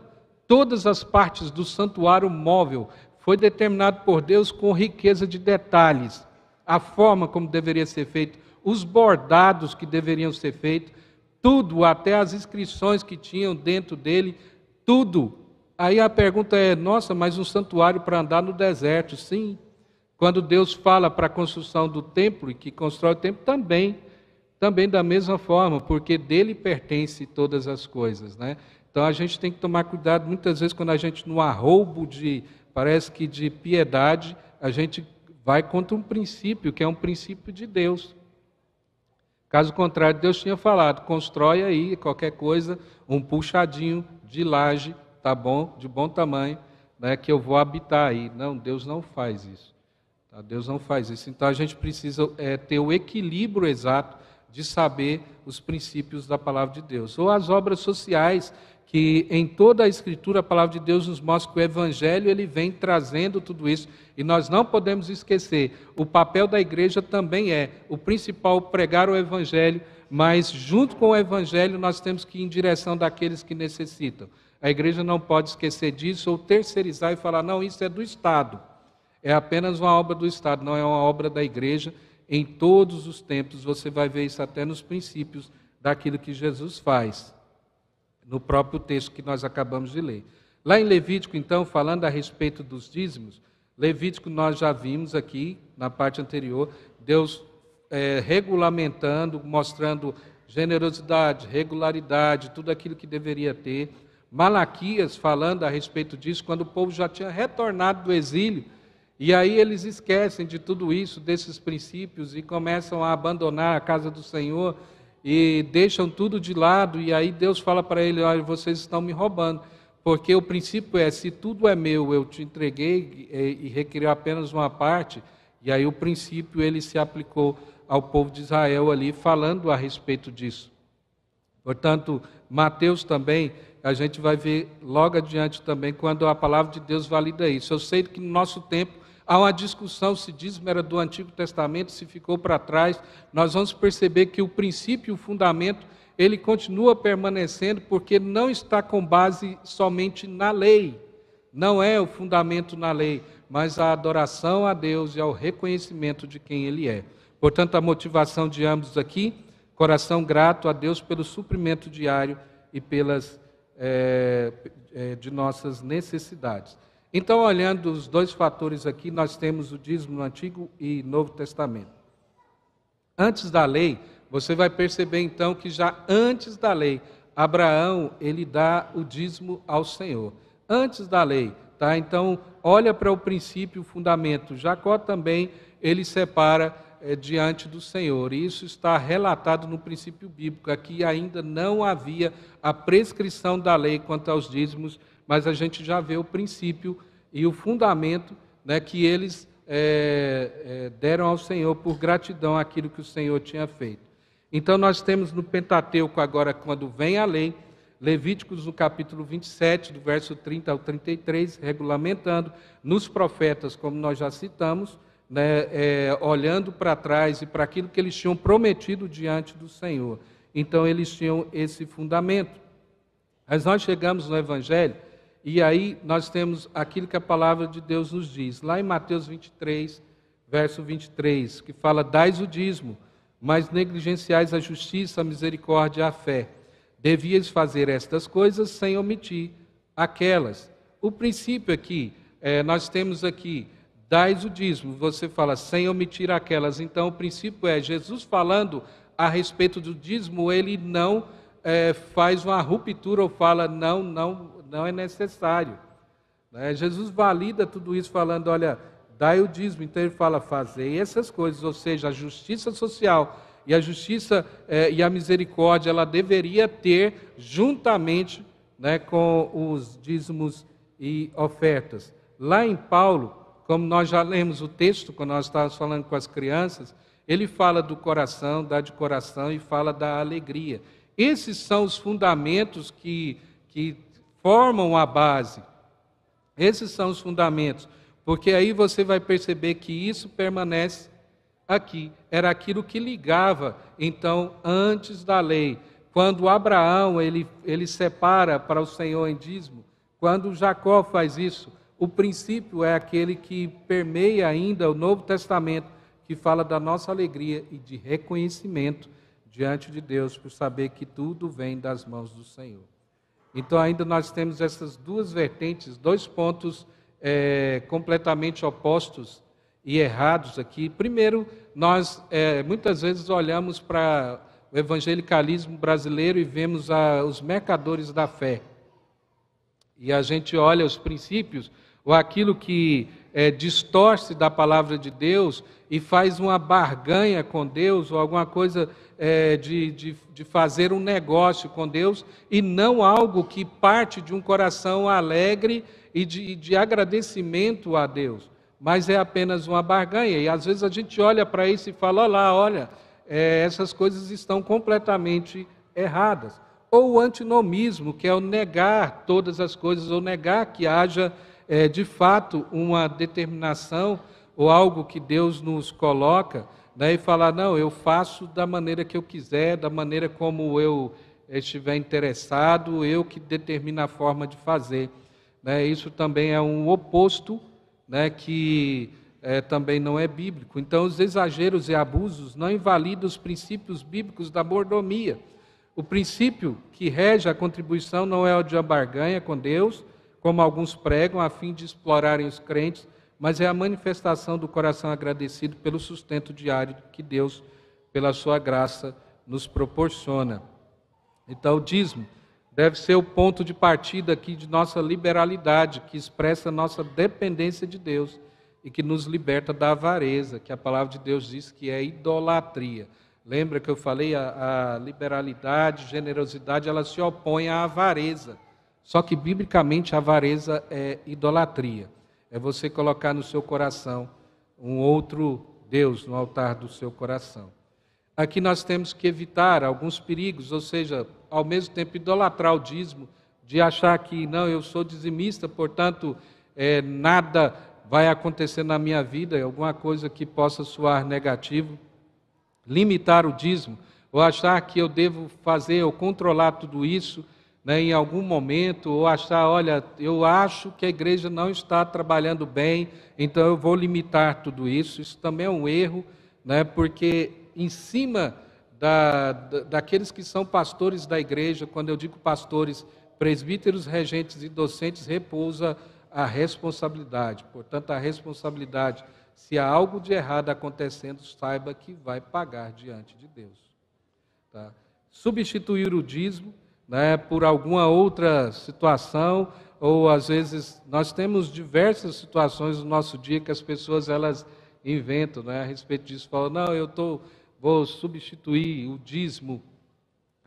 Todas as partes do santuário móvel foi determinado por Deus com riqueza de detalhes. A forma como deveria ser feito, os bordados que deveriam ser feitos, tudo, até as inscrições que tinham dentro dele, tudo. Aí a pergunta é, nossa, mas um santuário para andar no deserto? Sim. Quando Deus fala para a construção do templo, e que constrói o templo, também da mesma forma, porque dele pertence todas as coisas, né? Então a gente tem que tomar cuidado, muitas vezes quando a gente no arroubo parece que de piedade, a gente vai contra um princípio, que é um princípio de Deus. Caso contrário, Deus tinha falado, constrói aí qualquer coisa, um puxadinho de laje, tá bom, de bom tamanho, né, que eu vou habitar aí. Não, Deus não faz isso. Tá? Deus não faz isso. Então a gente precisa ter o equilíbrio exato de saber os princípios da palavra de Deus. Ou as obras sociais, que em toda a Escritura a palavra de Deus nos mostra que o Evangelho ele vem trazendo tudo isso, e nós não podemos esquecer, o papel da igreja também é o principal, pregar o Evangelho, mas junto com o Evangelho nós temos que ir em direção daqueles que necessitam. A igreja não pode esquecer disso ou terceirizar e falar, não, isso é do Estado. É apenas uma obra do Estado, não é uma obra da igreja. Em todos os tempos, você vai ver isso até nos princípios daquilo que Jesus faz, no próprio texto que nós acabamos de ler. Lá em Levítico, então, falando a respeito dos dízimos, Levítico nós já vimos aqui, na parte anterior, Deus regulamentando, mostrando generosidade, regularidade, tudo aquilo que deveria ter. Malaquias falando a respeito disso, quando o povo já tinha retornado do exílio, e aí eles esquecem de tudo isso, desses princípios, e começam a abandonar a casa do Senhor, e deixam tudo de lado, e aí Deus fala para ele, olha, vocês estão me roubando, porque o princípio é, se tudo é meu, eu te entreguei, e requeriu apenas uma parte, e aí o princípio ele se aplicou ao povo de Israel ali, falando a respeito disso. Portanto, Mateus também, a gente vai ver logo adiante também, quando a palavra de Deus valida isso. Eu sei que no nosso tempo, há uma discussão se dízimo era do Antigo Testamento, se ficou para trás. Nós vamos perceber que o princípio e o fundamento, ele continua permanecendo, porque não está com base somente na lei. Não é o fundamento na lei, mas a adoração a Deus e ao reconhecimento de quem Ele é. Portanto, a motivação de ambos aqui, coração grato a Deus pelo suprimento diário e pelas de nossas necessidades. Então, olhando os dois fatores aqui, nós temos o dízimo no Antigo e Novo Testamento. Antes da lei, você vai perceber então que já antes da lei, Abraão, ele dá o dízimo ao Senhor. Antes da lei, tá? Então, olha para o princípio, o fundamento. Jacó também, ele separa diante do Senhor. E isso está relatado no princípio bíblico. Aqui ainda não havia a prescrição da lei quanto aos dízimos, mas a gente já vê o princípio e o fundamento, né, que eles deram ao Senhor por gratidão àquilo que o Senhor tinha feito. Então nós temos no Pentateuco agora, quando vem a lei, Levíticos no capítulo 27, do verso 30 ao 33, regulamentando, nos profetas, como nós já citamos, né, olhando para trás e para aquilo que eles tinham prometido diante do Senhor. Então eles tinham esse fundamento. Mas nós chegamos no Evangelho e aí nós temos aquilo que a palavra de Deus nos diz. Lá em Mateus 23, verso 23, que fala, dais o dízimo, mas negligenciais a justiça, a misericórdia e a fé. Devias fazer estas coisas sem omitir aquelas. O princípio aqui, nós temos aqui, dais o dízimo, você fala sem omitir aquelas. Então o princípio é, Jesus falando a respeito do dízimo, ele não faz uma ruptura ou fala não é necessário. Jesus valida tudo isso falando, olha, dai o dízimo. Então ele fala, fazei essas coisas, ou seja, a justiça social e a justiça e a misericórdia, ela deveria ter juntamente, né, com os dízimos e ofertas. Lá em Paulo, como nós já lemos o texto, quando nós estávamos falando com as crianças, ele fala do coração, dá de coração e fala da alegria. Esses são os fundamentos que formam a base. Esses são os fundamentos, porque aí você vai perceber que isso permanece aqui. Era aquilo que ligava, então, antes da lei. Quando Abraão, ele separa para o Senhor em dízimo, quando Jacó faz isso, o princípio é aquele que permeia ainda o Novo Testamento, que fala da nossa alegria e de reconhecimento diante de Deus, por saber que tudo vem das mãos do Senhor. Então ainda nós temos essas duas vertentes, dois pontos completamente opostos e errados aqui. Primeiro, nós muitas vezes olhamos para o evangelicalismo brasileiro e vemos os mercadores da fé. E a gente olha os princípios, ou aquilo que distorce da palavra de Deus e faz uma barganha com Deus, ou alguma coisa de fazer um negócio com Deus, e não algo que parte de um coração alegre e de agradecimento a Deus, mas é apenas uma barganha. E às vezes a gente olha para isso e fala, olha, essas coisas estão completamente erradas. Ou o antinomismo, que é o negar todas as coisas, ou negar que haja, de fato, uma determinação ou algo que Deus nos coloca, né, e falar, não, eu faço da maneira que eu quiser, da maneira como eu estiver interessado, eu que determino a forma de fazer. Né, isso também é um oposto, né, que também não é bíblico. Então, os exageros e abusos não invalidam os princípios bíblicos da mordomia. O princípio que rege a contribuição não é o de barganha com Deus, como alguns pregam, a fim de explorarem os crentes, mas é a manifestação do coração agradecido pelo sustento diário que Deus, pela sua graça, nos proporciona. Então, o dízimo deve ser o ponto de partida aqui de nossa liberalidade, que expressa nossa dependência de Deus e que nos liberta da avareza, que a palavra de Deus diz que é idolatria. Lembra que eu falei, a liberalidade, generosidade, ela se opõe à avareza. Só que, biblicamente, a avareza é idolatria. É você colocar no seu coração um outro Deus no altar do seu coração. Aqui nós temos que evitar alguns perigos, ou seja, ao mesmo tempo idolatrar o dízimo, de achar que, não, eu sou dizimista, portanto, nada vai acontecer na minha vida, alguma coisa que possa soar negativo. Limitar o dízimo, ou achar que eu devo fazer ou controlar tudo isso, né, em algum momento, ou achar, olha, eu acho que a igreja não está trabalhando bem, então eu vou limitar tudo isso. Isso também é um erro, né, porque em cima daqueles que são pastores da igreja, quando eu digo pastores, presbíteros, regentes e docentes, repousa a responsabilidade. Portanto, a responsabilidade, se há algo de errado acontecendo, saiba que vai pagar diante de Deus. Tá? Substituir o dízimo, né, por alguma outra situação, ou às vezes nós temos diversas situações no nosso dia que as pessoas elas inventam, né, a respeito disso, falam, não, vou substituir o dízimo,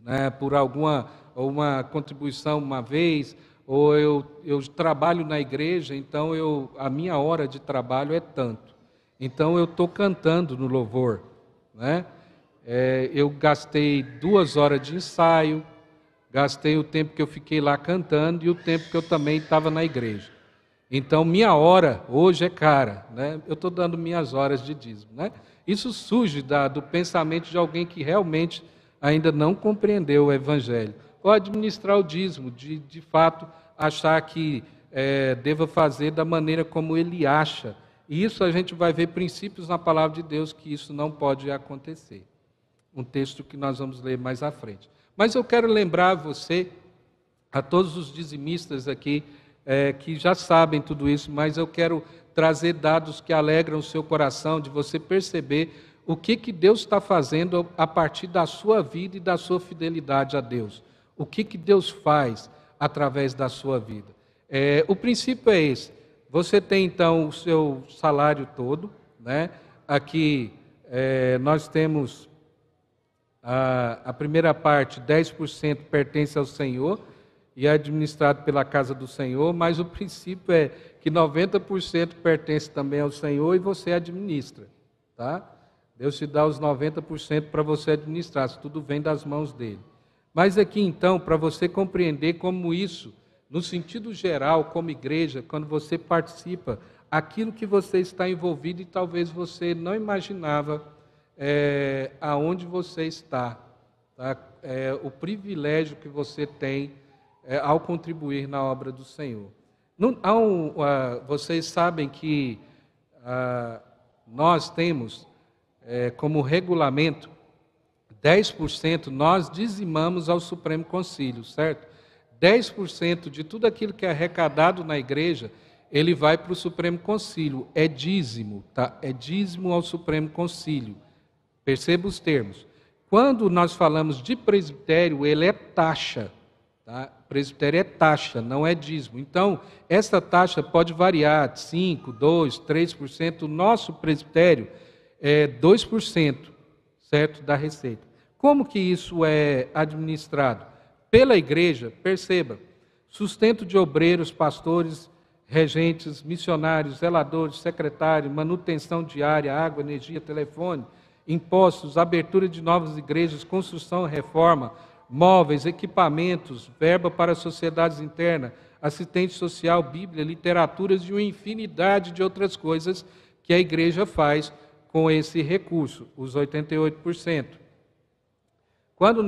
né, por uma contribuição uma vez, ou eu trabalho na igreja, então a minha hora de trabalho é tanto. Então eu estou cantando no louvor, né? Eu gastei 2 horas de ensaio, gastei o tempo que eu fiquei lá cantando e o tempo que eu também estava na igreja. Então minha hora hoje é cara, né? Eu estou dando minhas horas de dízimo, né? Isso surge do pensamento de alguém que realmente ainda não compreendeu o evangelho. Ou administrar o dízimo, de fato achar que deva fazer da maneira como ele acha. E isso a gente vai ver princípios na palavra de Deus que isso não pode acontecer. Um texto que nós vamos ler mais à frente. Mas eu quero lembrar você, a todos os dizimistas aqui, que já sabem tudo isso, mas eu quero trazer dados que alegram o seu coração, de você perceber o que Deus está fazendo a partir da sua vida e da sua fidelidade a Deus. O que Deus faz através da sua vida. O princípio é esse. Você tem, então, o seu salário todo, né? Aqui nós temos a primeira parte, 10% pertence ao Senhor e é administrado pela casa do Senhor, mas o princípio é que 90% pertence também ao Senhor e você administra, tá? Deus te dá os 90% para você administrar, se tudo vem das mãos dele. Mas aqui, então, para você compreender como isso, no sentido geral, como igreja, quando você participa, aquilo que você está envolvido e talvez você não imaginava aonde você está, tá? O privilégio que você tem ao contribuir na obra do Senhor. Vocês sabem que nós temos como regulamento 10% nós dizimamos ao Supremo Concílio, certo? 10% de tudo aquilo que é arrecadado na igreja, ele vai para o Supremo Concílio. É dízimo, tá? É dízimo ao Supremo Concílio. Perceba os termos. Quando nós falamos de presbitério, ele é taxa. Tá? Presbitério é taxa, não é dízimo. Então, essa taxa pode variar de 5%, 2%, 3%. O nosso presbitério é 2%, certo, da receita. Como que isso é administrado? Pela igreja, perceba, sustento de obreiros, pastores, regentes, missionários, zeladores, secretários, manutenção diária, água, energia, telefone, impostos, abertura de novas igrejas, construção, reforma, móveis, equipamentos, verba para sociedades internas, assistente social, Bíblia, literaturas e uma infinidade de outras coisas que a igreja faz com esse recurso, os 88%. Quando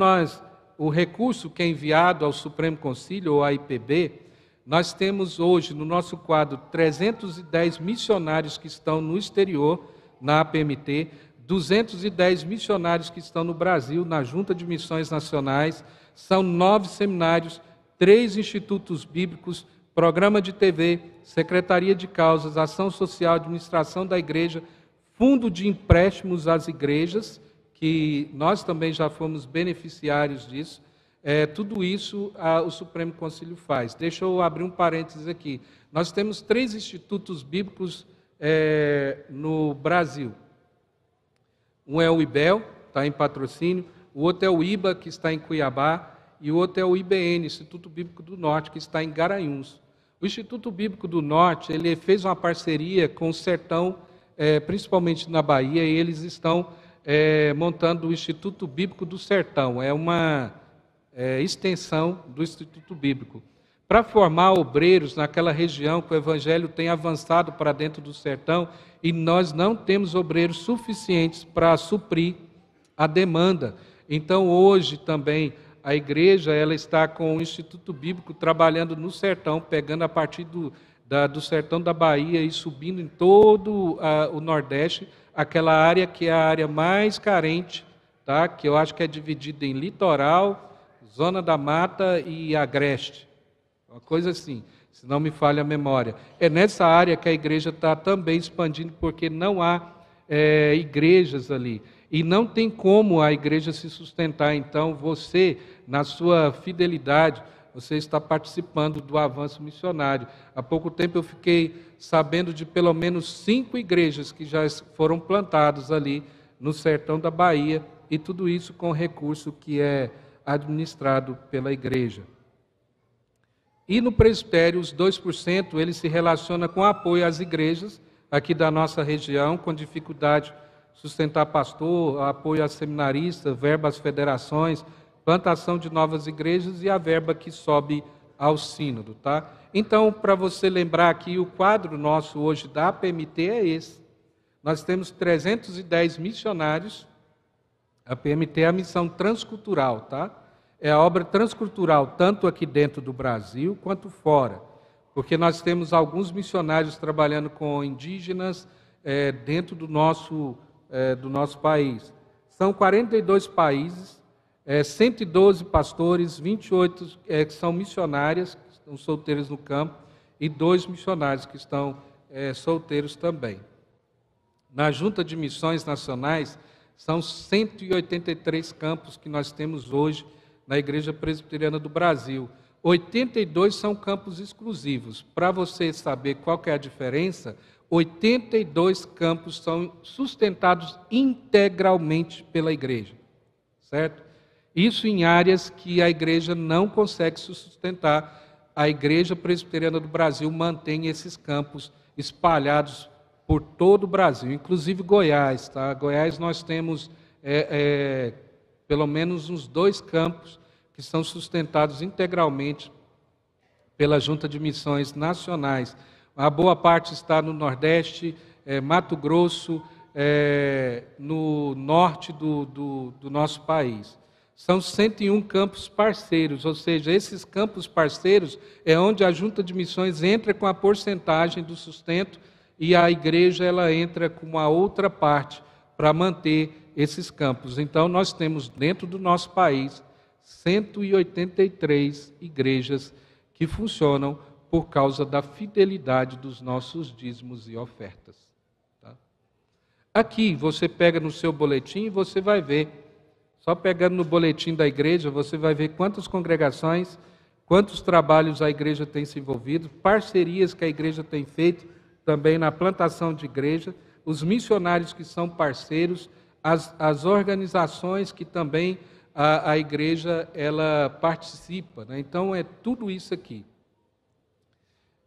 o recurso que é enviado ao Supremo Concílio, ou à IPB, nós temos hoje no nosso quadro 310 missionários que estão no exterior, na APMT, 210 missionários que estão no Brasil, na Junta de Missões Nacionais, são 9 seminários, 3 institutos bíblicos, programa de TV, Secretaria de Causas, Ação Social, Administração da Igreja, Fundo de Empréstimos às igrejas, que nós também já fomos beneficiários disso. Tudo isso o Supremo Concílio faz. Deixa eu abrir um parênteses aqui. Nós temos 3 institutos bíblicos no Brasil. Um é o IBEL, está em Patrocínio, o outro é o IBA, que está em Cuiabá, e o outro é o IBN, Instituto Bíblico do Norte, que está em Garanhuns. O Instituto Bíblico do Norte, ele fez uma parceria com o Sertão, principalmente na Bahia, e eles estão montando o Instituto Bíblico do Sertão. É uma extensão do Instituto Bíblico. Para formar obreiros naquela região que o Evangelho tem avançado para dentro do sertão, e nós não temos obreiros suficientes para suprir a demanda. Então, hoje também, a igreja ela está com o Instituto Bíblico trabalhando no sertão, pegando a partir do sertão da Bahia e subindo em todo o Nordeste, aquela área que é a área mais carente, tá? Que eu acho que é dividida em litoral, zona da mata e agreste. Uma coisa assim, se não me falha a memória. É nessa área que a igreja está também expandindo, porque não há igrejas ali. E não tem como a igreja se sustentar. Então, você, na sua fidelidade, você está participando do avanço missionário. Há pouco tempo eu fiquei sabendo de pelo menos 5 igrejas que já foram plantadas ali no sertão da Bahia, e tudo isso com recurso que é administrado pela igreja. E no presbitério, os 2%, ele se relaciona com apoio às igrejas aqui da nossa região, com dificuldade de sustentar pastor, apoio a seminaristas, verba às federações, plantação de novas igrejas e a verba que sobe ao sínodo, tá? Então, para você lembrar aqui, o quadro nosso hoje da APMT é esse. Nós temos 310 missionários. A APMT é a missão transcultural, tá? É a obra transcultural, tanto aqui dentro do Brasil quanto fora, porque nós temos alguns missionários trabalhando com indígenas dentro do nosso país. São 42 países, 112 pastores, 28 que são missionárias, que estão solteiras no campo, e 2 missionários que estão solteiros também. Na Junta de Missões Nacionais, são 183 campos que nós temos hoje na Igreja Presbiteriana do Brasil. 82 são campos exclusivos. Para você saber qual que é a diferença, 82 campos são sustentados integralmente pela igreja, certo? Isso em áreas que a igreja não consegue se sustentar. A Igreja Presbiteriana do Brasil mantém esses campos espalhados por todo o Brasil, inclusive Goiás, tá? Goiás nós temos pelo menos uns 2 campos que são sustentados integralmente pela Junta de Missões Nacionais. A boa parte está no Nordeste, Mato Grosso, no norte do nosso país. São 101 campos parceiros, ou seja, esses campos parceiros é onde a Junta de Missões entra com a porcentagem do sustento e a igreja ela entra com uma outra parte para manter esses campos. Então, nós temos dentro do nosso país 183 igrejas que funcionam por causa da fidelidade dos nossos dízimos e ofertas. Tá? Aqui, você pega no seu boletim e você vai ver, só pegando no boletim da igreja, você vai ver quantas congregações, quantos trabalhos a igreja tem se envolvido, parcerias que a igreja tem feito também na plantação de igreja, os missionários que são parceiros, as organizações que também a igreja ela participa, né? Então é tudo isso aqui.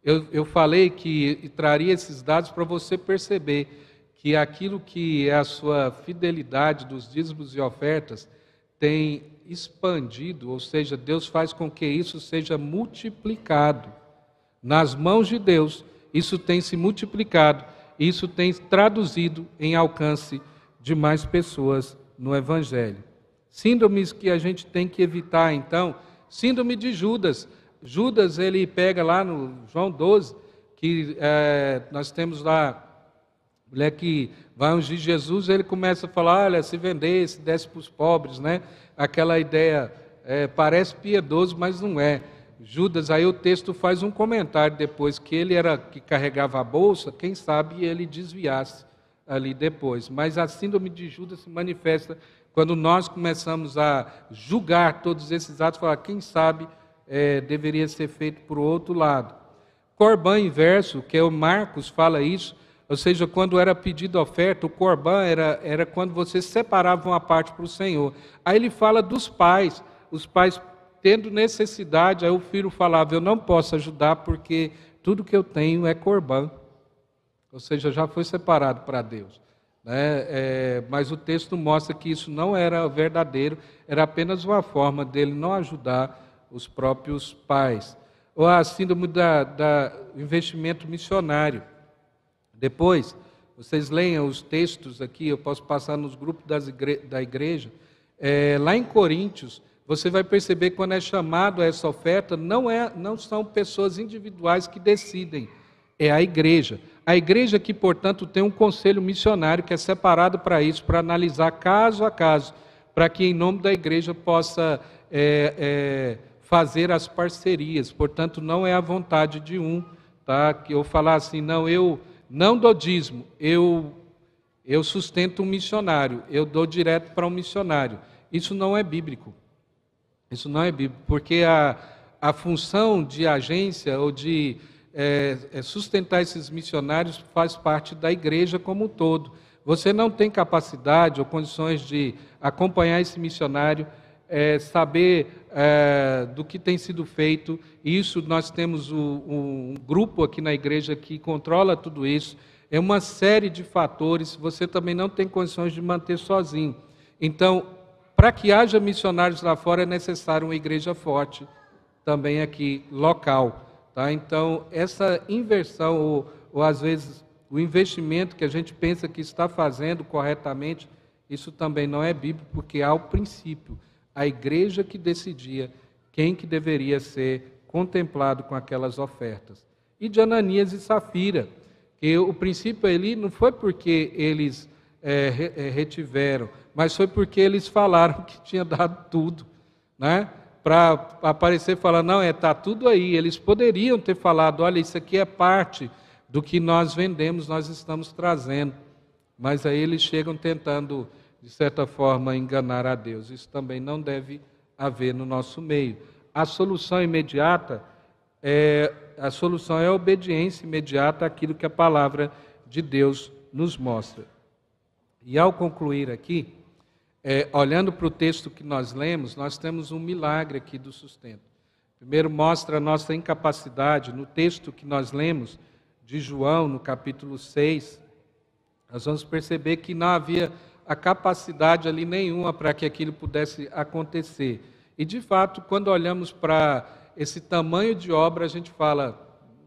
Eu falei que traria esses dados para você perceber que aquilo que é a sua fidelidade dos dízimos e ofertas tem expandido, ou seja, Deus faz com que isso seja multiplicado. Nas mãos de Deus, isso tem se multiplicado, isso tem traduzido em alcance de mais pessoas no Evangelho. Síndromes que a gente tem que evitar, então, síndrome de Judas. Judas, ele pega lá no João 12, que nós temos lá, mulher que vai ungir Jesus, ele começa a falar, olha, se vendesse, desse para os pobres, né? Aquela ideia, parece piedoso, mas não é. Judas, aí o texto faz um comentário depois, que ele era que carregava a bolsa, quem sabe ele desviasse ali depois. Mas a síndrome de Judas se manifesta quando nós começamos a julgar todos esses atos, falar, quem sabe deveria ser feito por outro lado. Corbã inverso, que é o Marcos fala isso, ou seja, quando era pedido oferta, o corbã era quando você separava uma parte para o Senhor. Aí ele fala dos pais, os pais tendo necessidade, aí o filho falava, eu não posso ajudar porque tudo que eu tenho é corbã. Ou seja, já foi separado para Deus. Né? Mas o texto mostra que isso não era verdadeiro, era apenas uma forma dele não ajudar os próprios pais. Ou a síndrome do investimento missionário. Depois, vocês leiam os textos aqui, eu posso passar nos grupos da igreja. Lá em Coríntios, você vai perceber que quando é chamado a essa oferta, não são pessoas individuais que decidem, é a igreja. A igreja que, portanto, tem um conselho missionário que é separado para isso, para analisar caso a caso, para que em nome da igreja possa fazer as parcerias. Portanto, não é a vontade de um, tá? Que eu falar assim, não, eu não dou dízimo, eu sustento um missionário, eu dou direto para um missionário. Isso não é bíblico. Isso não é bíblico, porque a função de agência ou de sustentar esses missionários faz parte da igreja como um todo. Você não tem capacidade ou condições de acompanhar esse missionário, saber do que tem sido feito. Isso nós temos um grupo aqui na igreja que controla tudo isso. É uma série de fatores, você também não tem condições de manter sozinho. Então, para que haja missionários lá fora é necessário uma igreja forte, também aqui, local. Tá? Então, essa inversão, ou às vezes o investimento que a gente pensa que está fazendo corretamente, isso também não é bíblico, porque há o princípio, a igreja que decidia quem que deveria ser contemplado com aquelas ofertas. E de Ananias e Safira, que o princípio ali não foi porque eles retiveram, mas foi porque eles falaram que tinha dado tudo, né? Para aparecer falando, não, está tudo aí. Eles poderiam ter falado, olha, isso aqui é parte do que nós vendemos, nós estamos trazendo. Mas aí eles chegam tentando, de certa forma, enganar a Deus. Isso também não deve haver no nosso meio. A solução imediata é a obediência imediata àquilo que a palavra de Deus nos mostra. E ao concluir aqui, olhando para o texto que nós lemos, nós temos um milagre aqui do sustento. Primeiro mostra a nossa incapacidade. No texto que nós lemos, de João, no capítulo 6, nós vamos perceber que não havia a capacidade ali nenhuma para que aquilo pudesse acontecer. E, de fato, quando olhamos para esse tamanho de obra, a gente fala,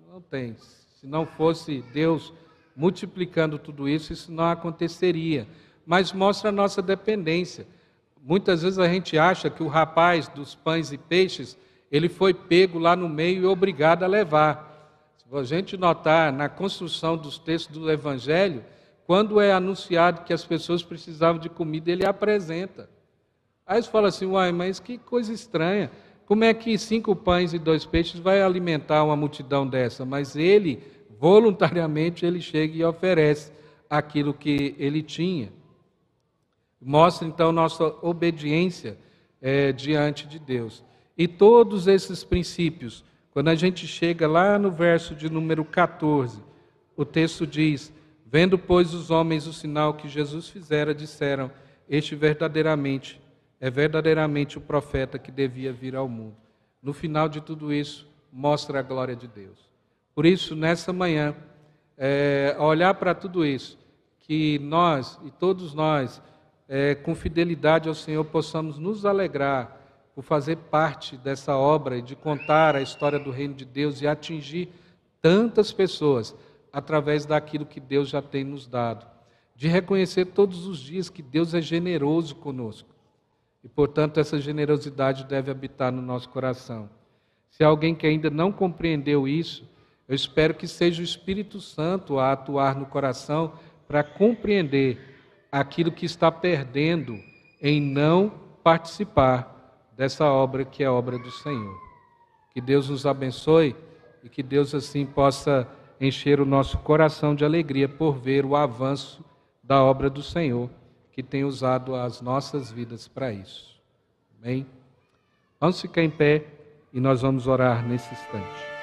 não tem. Se não fosse Deus multiplicando tudo isso, isso não aconteceria. Mas mostra a nossa dependência. Muitas vezes a gente acha que o rapaz dos pães e peixes, ele foi pego lá no meio e obrigado a levar. Se a gente notar na construção dos textos do Evangelho, quando é anunciado que as pessoas precisavam de comida, ele apresenta. Aí você fala assim, uai, mas que coisa estranha. Como é que 5 pães e 2 peixes vai alimentar uma multidão dessa? Mas ele, voluntariamente, ele chega e oferece aquilo que ele tinha. Mostra, então, nossa obediência diante de Deus. E todos esses princípios, quando a gente chega lá no verso de número 14, o texto diz, vendo, pois, os homens o sinal que Jesus fizera, disseram, este é verdadeiramente o profeta que devia vir ao mundo. No final de tudo isso, mostra a glória de Deus. Por isso, nessa manhã, olhar para tudo isso, que nós e todos nós, com fidelidade ao Senhor, possamos nos alegrar por fazer parte dessa obra e de contar a história do reino de Deus e atingir tantas pessoas através daquilo que Deus já tem nos dado. De reconhecer todos os dias que Deus é generoso conosco. E, portanto, essa generosidade deve habitar no nosso coração. Se há alguém que ainda não compreendeu isso, eu espero que seja o Espírito Santo a atuar no coração para compreender aquilo que está perdendo em não participar dessa obra que é a obra do Senhor. Que Deus nos abençoe e que Deus assim possa encher o nosso coração de alegria por ver o avanço da obra do Senhor, que tem usado as nossas vidas para isso. Amém? Vamos ficar em pé e nós vamos orar nesse instante.